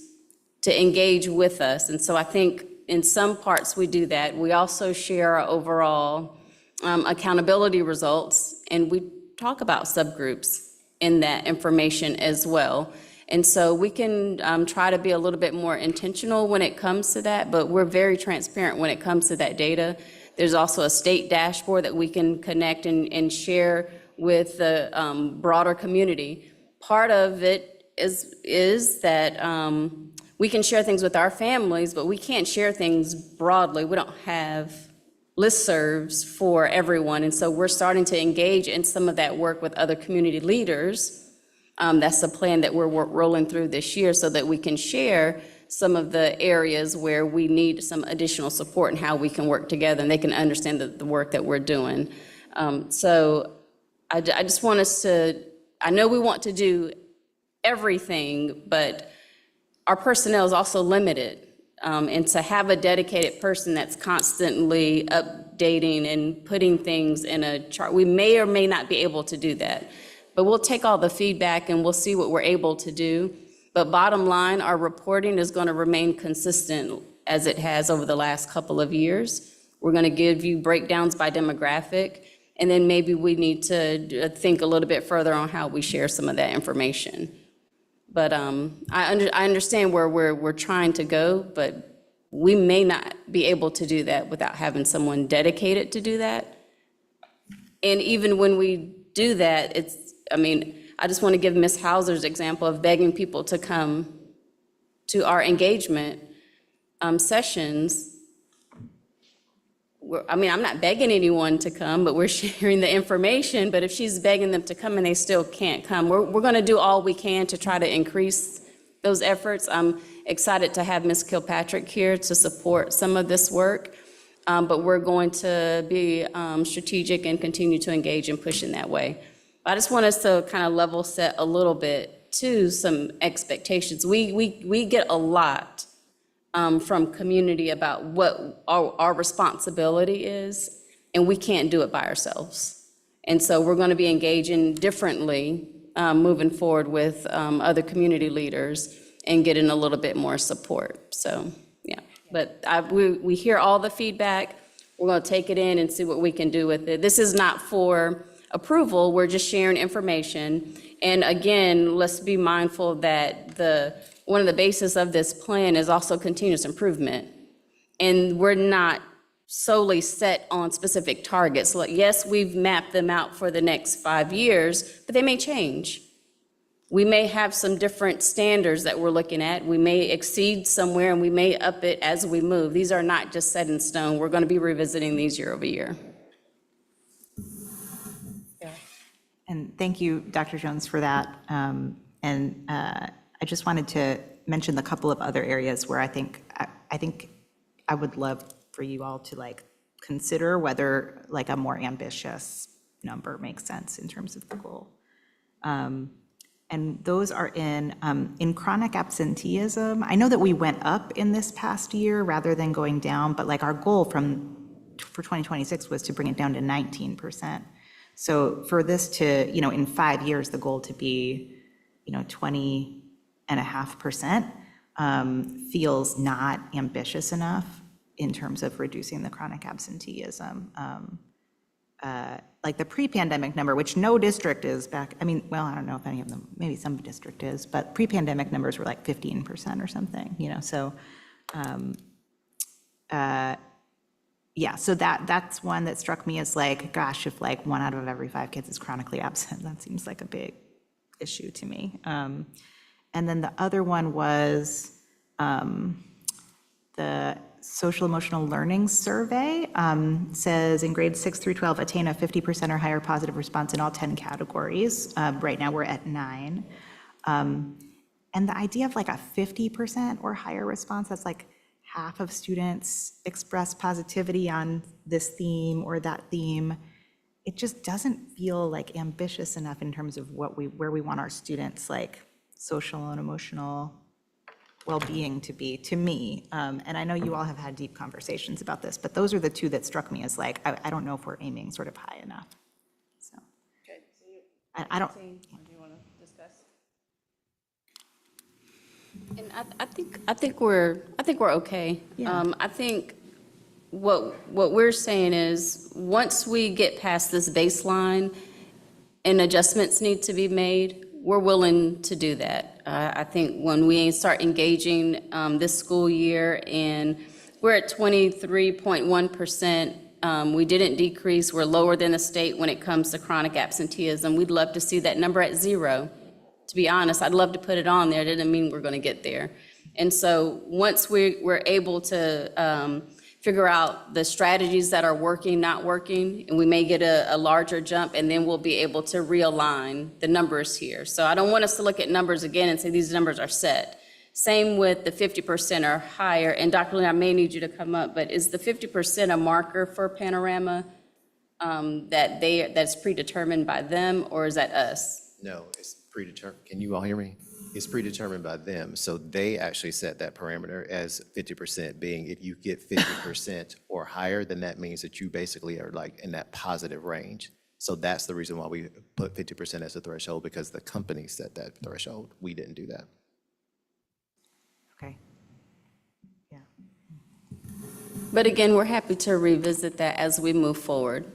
to engage with us. And so I think in some parts we do that. We also share our overall accountability results, and we talk about subgroups in that information as well. And so we can try to be a little bit more intentional when it comes to that, but we're very transparent when it comes to that data. There's also a state dashboard that we can connect and share with the broader community. Part of it is that we can share things with our families, but we can't share things broadly. We don't have listservs for everyone. And so we're starting to engage in some of that work with other community leaders. That's the plan that we're rolling through this year, so that we can share some of the areas where we need some additional support and how we can work together, and they can understand the work that we're doing. So I just want us to, I know we want to do everything, but our personnel is also limited. And to have a dedicated person that's constantly updating and putting things in a chart, we may or may not be able to do that. But we'll take all the feedback and we'll see what we're able to do. But bottom line, our reporting is going to remain consistent as it has over the last couple of years. We're going to give you breakdowns by demographic, and then maybe we need to think a little bit further on how we share some of that information. But I understand where we're trying to go, but we may not be able to do that without having someone dedicated to do that. And even when we do that, I just want to give Ms. Hauser's example of begging people to come to our engagement sessions. I'm not begging anyone to come, but we're sharing the information. But if she's begging them to come and they still can't come, we're going to do all we can to try to increase those efforts. I'm excited to have Ms. Kilpatrick here to support some of this work, but we're going to be strategic and continue to engage and push in that way. I just want us to kind of level set a little bit to some expectations. We get a lot from community about what our responsibility is, and we can't do it by ourselves. And so we're going to be engaging differently moving forward with other community leaders and getting a little bit more support. So, yeah, but we hear all the feedback. We're going to take it in and see what we can do with it. This is not for approval, we're just sharing information. And again, let's be mindful that one of the bases of this plan is also continuous improvement. And we're not solely set on specific targets. Like, yes, we've mapped them out for the next 5 years, but they may change. We may have some different standards that we're looking at. We may exceed somewhere and we may up it as we move. These are not just set in stone. We're going to be revisiting these year over year. And thank you, Dr. Jones, for that. I just wanted to mention a couple of other areas where I think I would love for you all to like consider whether like a more ambitious number makes sense in terms of the goal. And those are in chronic absenteeism. I know that we went up in this past year rather than going down, but like our goal for 2026 was to bring it down to 19%. So for this to, in 5 years, the goal to be, 20.5% feels not ambitious enough in terms of reducing the chronic absenteeism. Like the pre-pandemic number, which no district is back, I don't know if any of them, maybe some district is, but pre-pandemic numbers were like 15% or something, so, yeah, so that's one that struck me as like, gosh, if like 1 out of every 5 kids is chronically absent, that seems like a big issue to me. And then the other one was the social emotional learning survey says in grades 6 through 12, attain a 50% or higher positive response in all 10 categories. Right now we're at 9. And the idea of like a 50% or higher response, that's like half of students express positivity on this theme or that theme. It just doesn't feel like ambitious enough in terms of where we want our students' like social and emotional well-being to be, to me. And I know you all have had deep conversations about this, but those are the two that struck me as like, I don't know if we're aiming sort of high enough. So, Okay, so I don't. do you want to discuss? And I think we're okay. Yeah. I think what we're saying is, once we get past this baseline and adjustments need to be made, we're willing to do that. I think when we start engaging this school year and we're at 23.1%, we didn't decrease, we're lower than the state when it comes to chronic absenteeism. We'd love to see that number at 0. To be honest, I'd love to put it on there. It doesn't mean we're going to get there. And so once we're able to figure out the strategies that are working, not working, and we may get a larger jump, and then we'll be able to realign the numbers here. So I don't want us to look at numbers again and say these numbers are set. Same with the 50% or higher. And Dr. Lee, I may need you to come up, but is the 50% a marker for Panorama that's predetermined by them, or is that us? No, it's predetermined. Can you all hear me? It's predetermined by them. So they actually set that parameter as 50%, being if you get 50% or higher, then that means that you basically are like in that positive range. So that's the reason why we put 50% as a threshold, because the company set that threshold. We didn't do that. Okay. Yeah. But again, we're happy to revisit that as we move forward.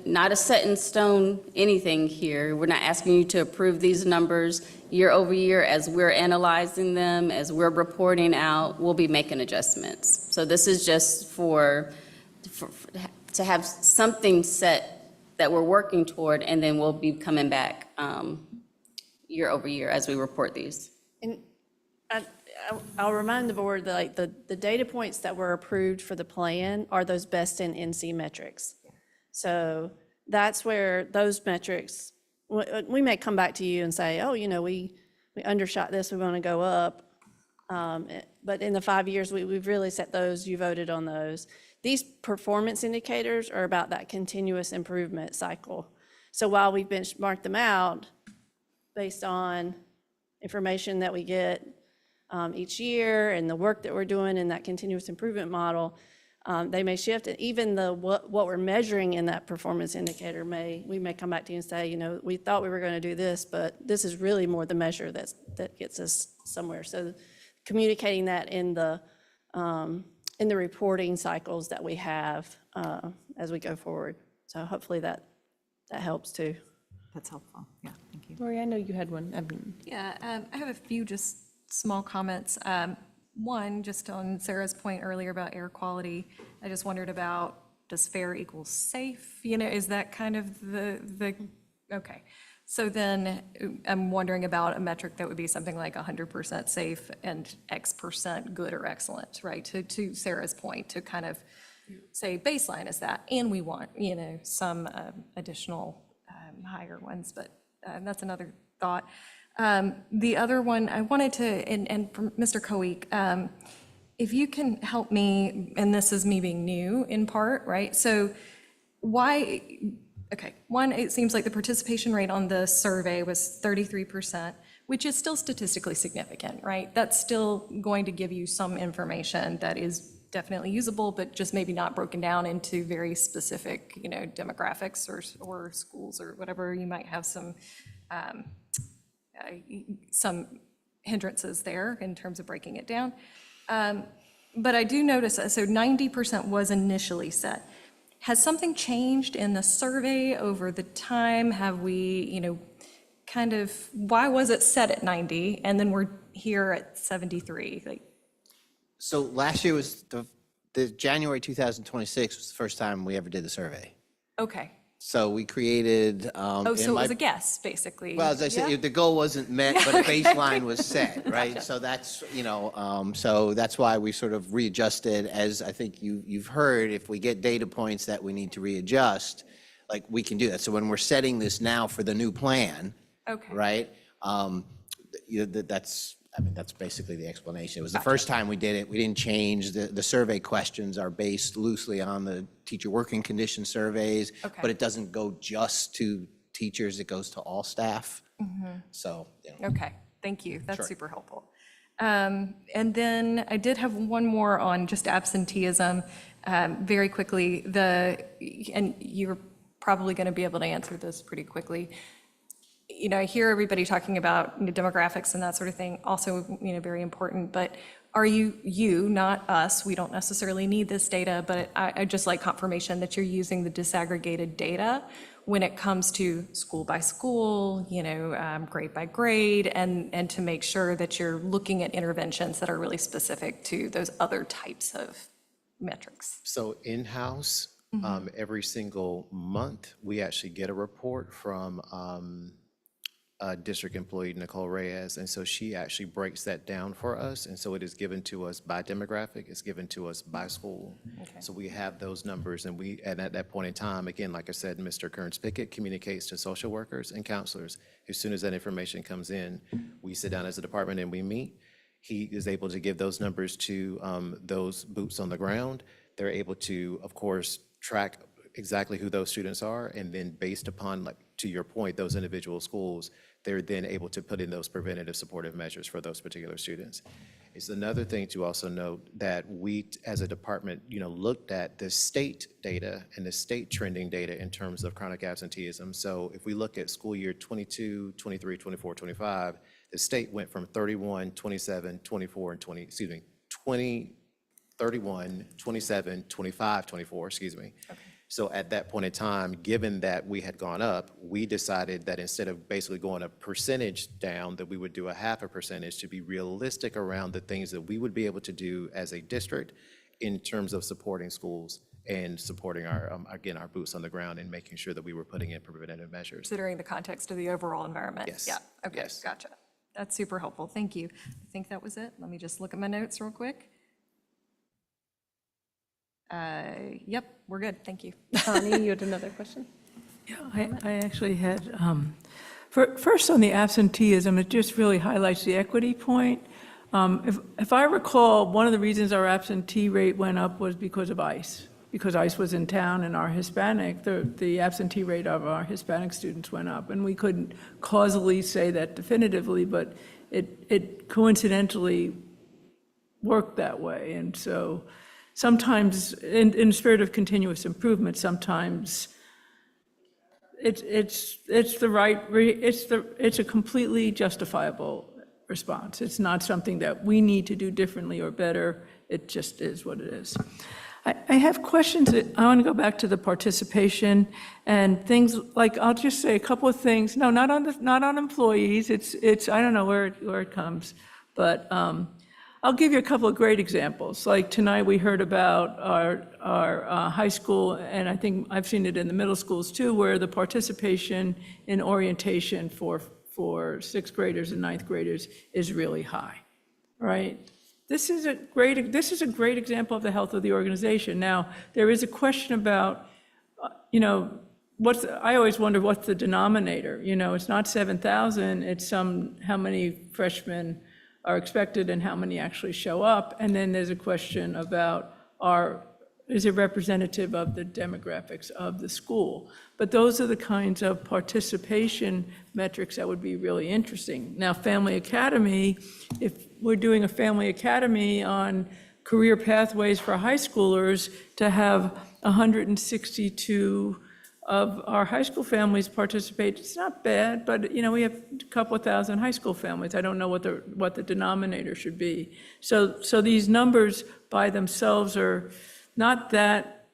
Not a set in stone anything here. We're not asking you to approve these numbers year over year. As we're analyzing them, as we're reporting out, we'll be making adjustments. So this is just to have something set that we're working toward, and then we'll be coming back year over year as we report these. And I'll remind the board that like the data points that were approved for the plan are those best in NC metrics. So that's where those metrics, we may come back to you and say, oh, we undershot this, we want to go up. But in the 5 years, we've really set those, you voted on those. These performance indicators are about that continuous improvement cycle. So while we benchmark them out based on information that we get each year and the work that we're doing in that continuous improvement model, they may shift, and even what we're measuring in that performance indicator we may come back to you and say, we thought we were going to do this, but this is really more the measure that gets us somewhere. So communicating that in the reporting cycles that we have as we go forward. So hopefully that helps too. That's helpful. Yeah, thank you. Lori, I know you had one. Yeah, I have a few just small comments. One, just on Sarah's point earlier about air quality, I just wondered about, does fair equal safe? Is that kind of the okay. So then I'm wondering about a metric that would be something like 100% safe and X% good or excellent, right? To Sarah's point, to kind of say baseline is that, and we want, some additional higher ones, but that's another thought. The other one I wanted to, and from Mr. Coeek, if you can help me, and this is me being new in part, right? So why, okay, one, it seems like the participation rate on the survey was 33%, which is still statistically significant, right? That's still going to give you some information that is definitely usable, but just maybe not broken down into very specific, demographics or schools or whatever. You might have some hindrances there in terms of breaking it down. But I do notice, so 90% was initially set. Has something changed in the survey over the time? Have we, why was it set at 90 and then we're here at 73? So last year was the January 2026 was the first time we ever did the survey. Okay. So we created. So it was a guess, basically. Well, as I said, the goal wasn't met, but a baseline was set, right? So that's, so that's why we sort of readjusted, as I think you've heard, if we get data points that we need to readjust, like we can do that. So when we're setting this now for the new plan, Okay. right? That's basically the explanation. It was the first time we did it. We didn't change. The survey questions are based loosely on the teacher working condition surveys, Okay. but it doesn't go just to teachers, it goes to all staff. So, Okay, thank you. That's Sure. super helpful. And then I did have one more on just absenteeism. Very quickly, and you're probably going to be able to answer this pretty quickly. I hear everybody talking about demographics and that sort of thing, also, very important, but are you, not us, we don't necessarily need this data, but I just like confirmation that you're using the disaggregated data when it comes to school by school, grade by grade, and to make sure that you're looking at interventions that are really specific to those other types of metrics. So in-house, every single month, we actually get a report from district employee Nicole Reyes, and so she actually breaks that down for us, and so it is given to us by demographic, it's given to us by school. So we have those numbers, and at that point in time, again, like I said, Mr. Kearns Pickett communicates to social workers and counselors. As soon as that information comes in, we sit down as a department and we meet. He is able to give those numbers to those boots on the ground. They're able to, of course, track exactly who those students are, and then based upon, like, to your point, those individual schools, they're then able to put in those preventative supportive measures for those particular students. It's another thing to also note that we, as a department, looked at the state data and the state trending data in terms of chronic absenteeism. So if we look at school year 22, 23, 24, 25, the state went from 31, 27, 24, and 20, 31, 27, 25, 24, excuse me. Okay. So at that point in time, given that we had gone up, we decided that instead of basically going a percentage down, that we would do a 0.5% to be realistic around the things that we would be able to do as a district in terms of supporting schools and supporting our, again, our boots on the ground and making sure that we were putting in preventative measures. Considering the context of the overall environment. Yes. Yeah, okay, Yes. Gotcha. That's super helpful, thank you. I think that was it. Let me just look at my notes real quick. Yep, we're good, thank you. Connie, you had another question? Yeah, I actually had, first on the absenteeism, it just really highlights the equity point. If I recall, one of the reasons our absentee rate went up was because of ICE. Because ICE was in town and our Hispanic, the absentee rate of our Hispanic students went up. And we couldn't causally say that definitively, but it coincidentally worked that way. And so sometimes, in the spirit of continuous improvement, sometimes it's a completely justifiable response. It's not something that we need to do differently or better. It just is what it is. I have questions. I want to go back to the participation and things like, I'll just say a couple of things. No, not on employees. It's I don't know where it comes, but I'll give you a couple of great examples. Like tonight, we heard about our high school, and I think I've seen it in the middle schools too, where the participation in orientation for sixth graders and ninth graders is really high, right? This is a great example of the health of the organization. Now, there is a question about, I always wonder what's the denominator. It's not 7,000, it's how many freshmen are expected and how many actually show up. And then there's a question about is it representative of the demographics of the school? But those are the kinds of participation metrics that would be really interesting. Now, Family Academy, if we're doing a Family Academy on career pathways for high schoolers, to have 162 of our high school families participate, it's not bad, but we have a couple of thousand high school families. I don't know what the denominator should be. So these numbers by themselves are not that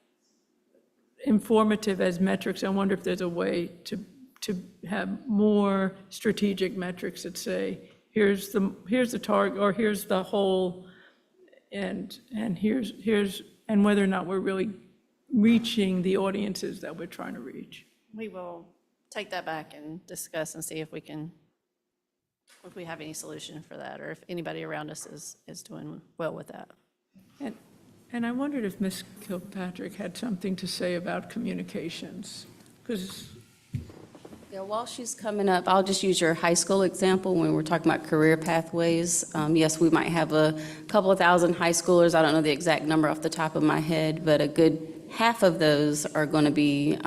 informative as metrics. I wonder if there's a way to have more strategic metrics that say, here's the target, or here's the whole, and whether or not we're really reaching the audiences that we're trying to reach. We will take that back and discuss and see if we have any solution for that, or if anybody around us is doing well with that. And I wondered if Ms. Kilpatrick had something to say about communications, because Yeah, while she's coming up, I'll just use your high school example when we're talking about career pathways. Yes, we might have a couple of thousand high schoolers. I don't know the exact number off the top of my head, but a good half of those are going to be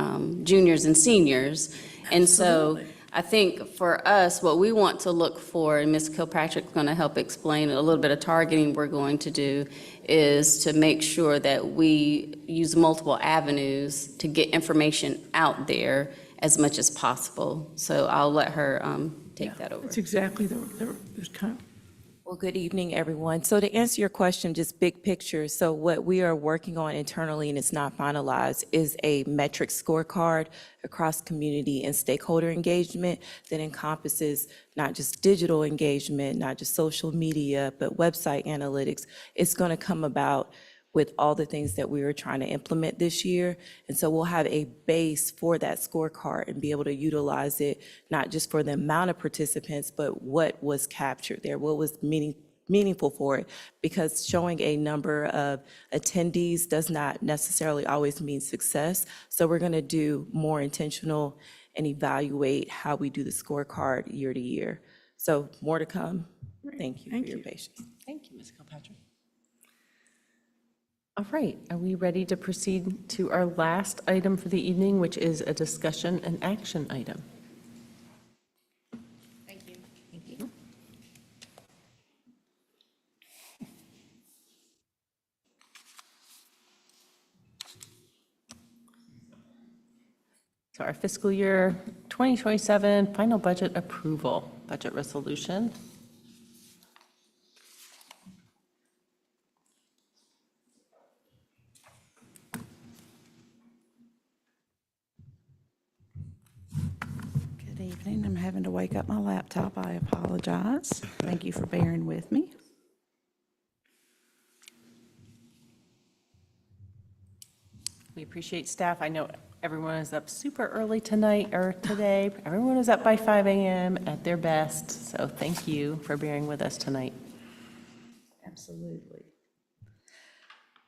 juniors and seniors. And so I think for us, what we want to look for, and Ms. Kilpatrick's going to help explain a little bit of targeting we're going to do, is to make sure that we use multiple avenues to get information out there as much as possible. So I'll let her take that over. it's exactly the kind of. Well, good evening, everyone. So to answer your question, just big picture, so what we are working on internally, and it's not finalized, is a metric scorecard across community and stakeholder engagement that encompasses not just digital engagement, not just social media, but website analytics. It's going to come about with all the things that we were trying to implement this year. And so we'll have a base for that scorecard and be able to utilize it, not just for the amount of participants, but what was captured there, what was meaningful for it. Because showing a number of attendees does not necessarily always mean success. So we're gonna do more intentional and evaluate how we do the scorecard year to year. So more to come. Thank you for your patience. Thank you, Ms. Kilpatrick. All right, are we ready to proceed to our last item for the evening, which is a discussion and action item? Thank you. Thank you. So our fiscal year 2027 final budget approval, budget resolution. Good evening. I'm having to wake up my laptop. I apologize. Thank you for bearing with me. We appreciate staff. I know everyone is up super early tonight or today. Everyone is up by 5 a.m. at their best. So thank you for bearing with us tonight. Absolutely.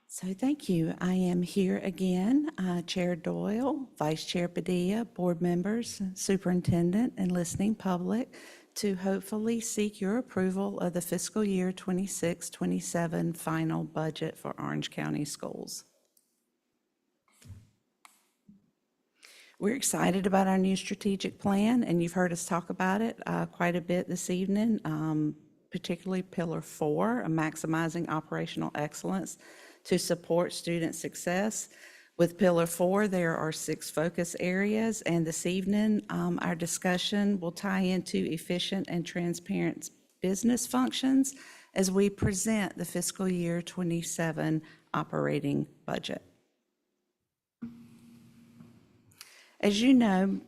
So thank you. I am here again, Chair Doyle, Vice Chair Padilla, board members, superintendent, and listening public, to hopefully seek your approval of the fiscal year 26-27 final budget for Orange County Schools. We're excited about our new strategic plan, and you've heard us talk about it quite a bit this evening, particularly Pillar 4, maximizing operational excellence to support student success. With Pillar 4, there are 6 focus areas, and this evening, our discussion will tie into efficient and transparent business functions as we present the fiscal year 27 operating budget. As you know,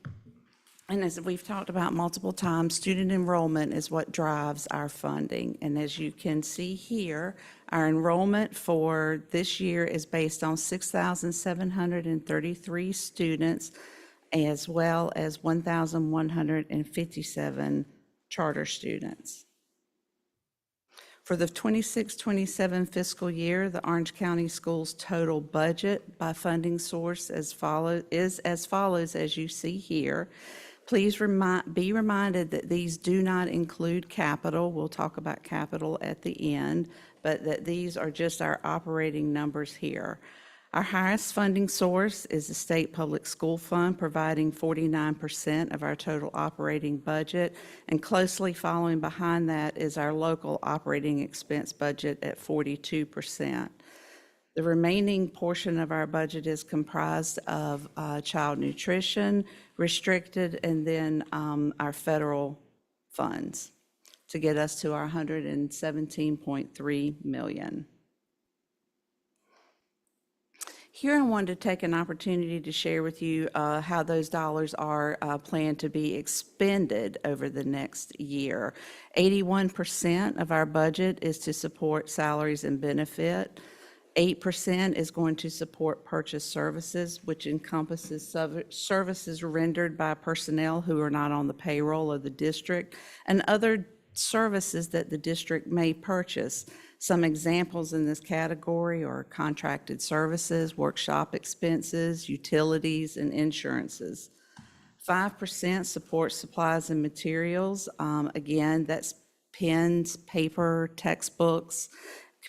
And as we've talked about multiple times, student enrollment is what drives our funding. And as you can see here, our enrollment for this year is based on 6,733 students, as well as 1,157 charter students. For the 26-27 fiscal year, the Orange County Schools' total budget by funding source is as follows, as you see here. Please be reminded that these do not include capital. We'll talk about capital at the end, but that these are just our operating numbers here. Our highest funding source is the State Public School Fund, providing 49% of our total operating budget, and closely following behind that is our local operating expense budget at 42%. The remaining portion of our budget is comprised of child nutrition, restricted, and then our federal funds to get us to our $117.3 million. Here I wanted to take an opportunity to share with you how those dollars are planned to be expended over the next year. 81% of our budget is to support salaries and benefit. 8% is going to support purchase services, which encompasses services rendered by personnel who are not on the payroll of the district and other services that the district may purchase. Some examples in this category are contracted services, workshop expenses, utilities, and insurances. 5% supports supplies and materials. Again, that's pens, paper, textbooks,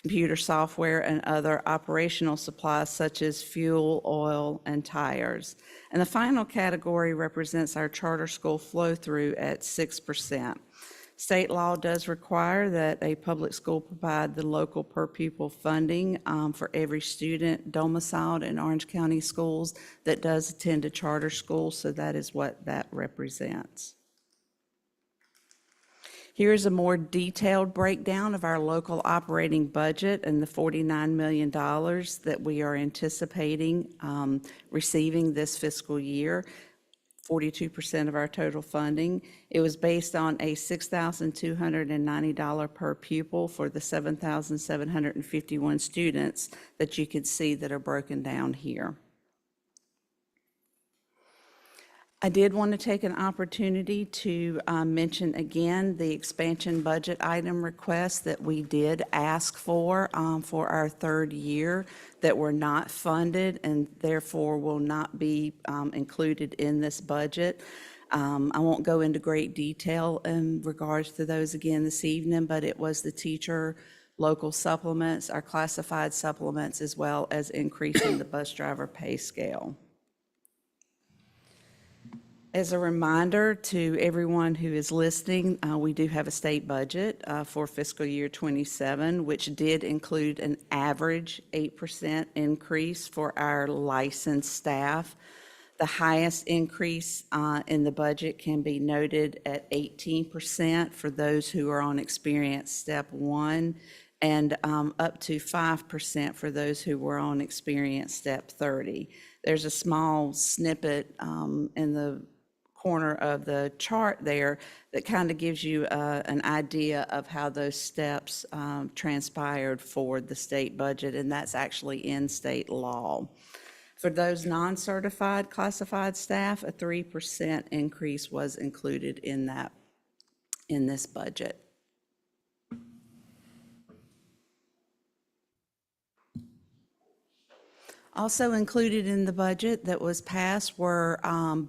computer software, and other operational supplies such as fuel, oil, and tires. And the final category represents our charter school flow-through at 6%. State law does require that a public school provide the local per pupil funding for every student domiciled in Orange County schools that does attend a charter school, so that is what that represents. Here's a more detailed breakdown of our local operating budget and the $49 million that we are anticipating receiving this fiscal year. 42% of our total funding. It was based on a $6,290 per pupil for the 7,751 students that you can see that are broken down here. I did want to take an opportunity to mention again the expansion budget item requests that we did ask for our third year that were not funded and therefore will not be included in this budget. I won't go into great detail in regards to those again this evening, but it was the teacher local supplements, our classified supplements, as well as increasing the bus driver pay scale. As a reminder to everyone who is listening, we do have a state budget for fiscal year 27, which did include an average 8% increase for our licensed staff. The highest increase in the budget can be noted at 18% for those who are on Experience Step 1 and up to 5% for those who were on Experience Step 30. There's a small snippet in the corner of the chart there that kind of gives you an idea of how those steps transpired for the state budget, and that's actually in state law. For those non-certified classified staff, a 3% increase was included in this budget. Also included in the budget that was passed were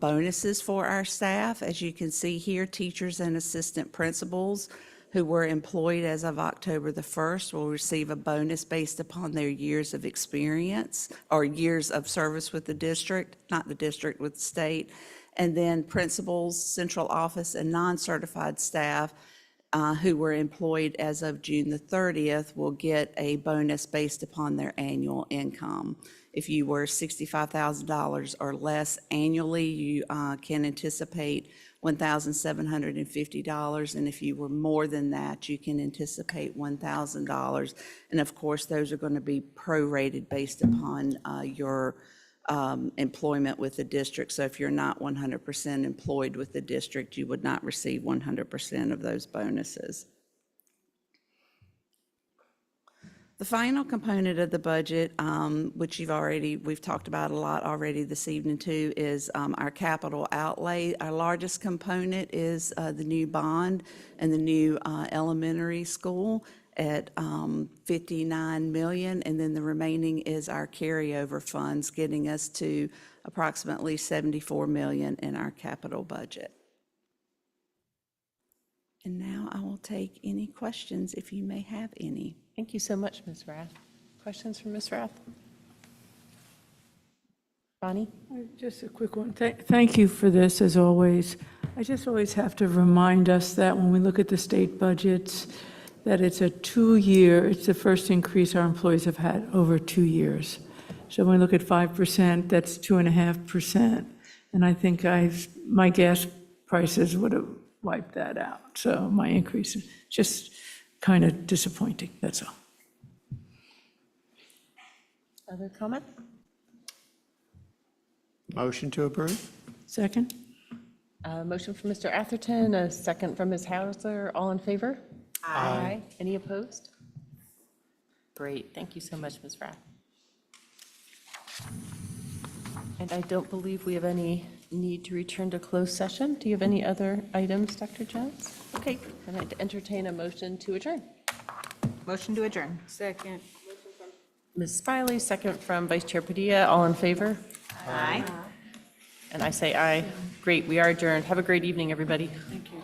bonuses for our staff. As you can see here, teachers and assistant principals who were employed as of October the 1st will receive a bonus based upon their years of experience or years of service with the district, not the district, with the state. And then principals, central office, and non-certified staff who were employed as of June the 30th will get a bonus based upon their annual income. If you were $65,000 or less annually, you can anticipate $1,750, and if you were more than that, you can anticipate $1,000. And of course, those are going to be prorated based upon your employment with the district. So if you're not 100% employed with the district, you would not receive 100% of those bonuses. The final component of the budget, which we've talked about a lot already this evening too, is our capital outlay. Our largest component is the new bond and the new elementary school at $59 million, and then the remaining is our carryover funds, getting us to approximately $74 million in our capital budget. And now I will take any questions if you may have any. Thank you so much, Ms. Rath. Questions from Ms. Rath? Bonnie? Just a quick one. Thank you for this, as always. I just always have to remind us that when we look at the state budgets, that it's a 2-year, it's the first increase our employees have had over 2 years. So when we look at 5%, that's 2.5%. And I think my gas prices would have wiped that out. So my increase is just kind of disappointing, that's all. Other comment? Motion to approve? Second? Motion from Mr. Atherton, a second from Ms. Hauser. All in favor? Aye. Any opposed? Great, thank you so much, Ms. Rath. And I don't believe we have any need to return to closed session. Do you have any other items, Dr. Jones? Okay, I'd like to entertain a motion to adjourn. Motion to adjourn. Second. Ms. Spiley, second from Vice Chair Padilla. All in favor? Aye. And I say aye. Great, we are adjourned. Have a great evening, everybody. Thank you.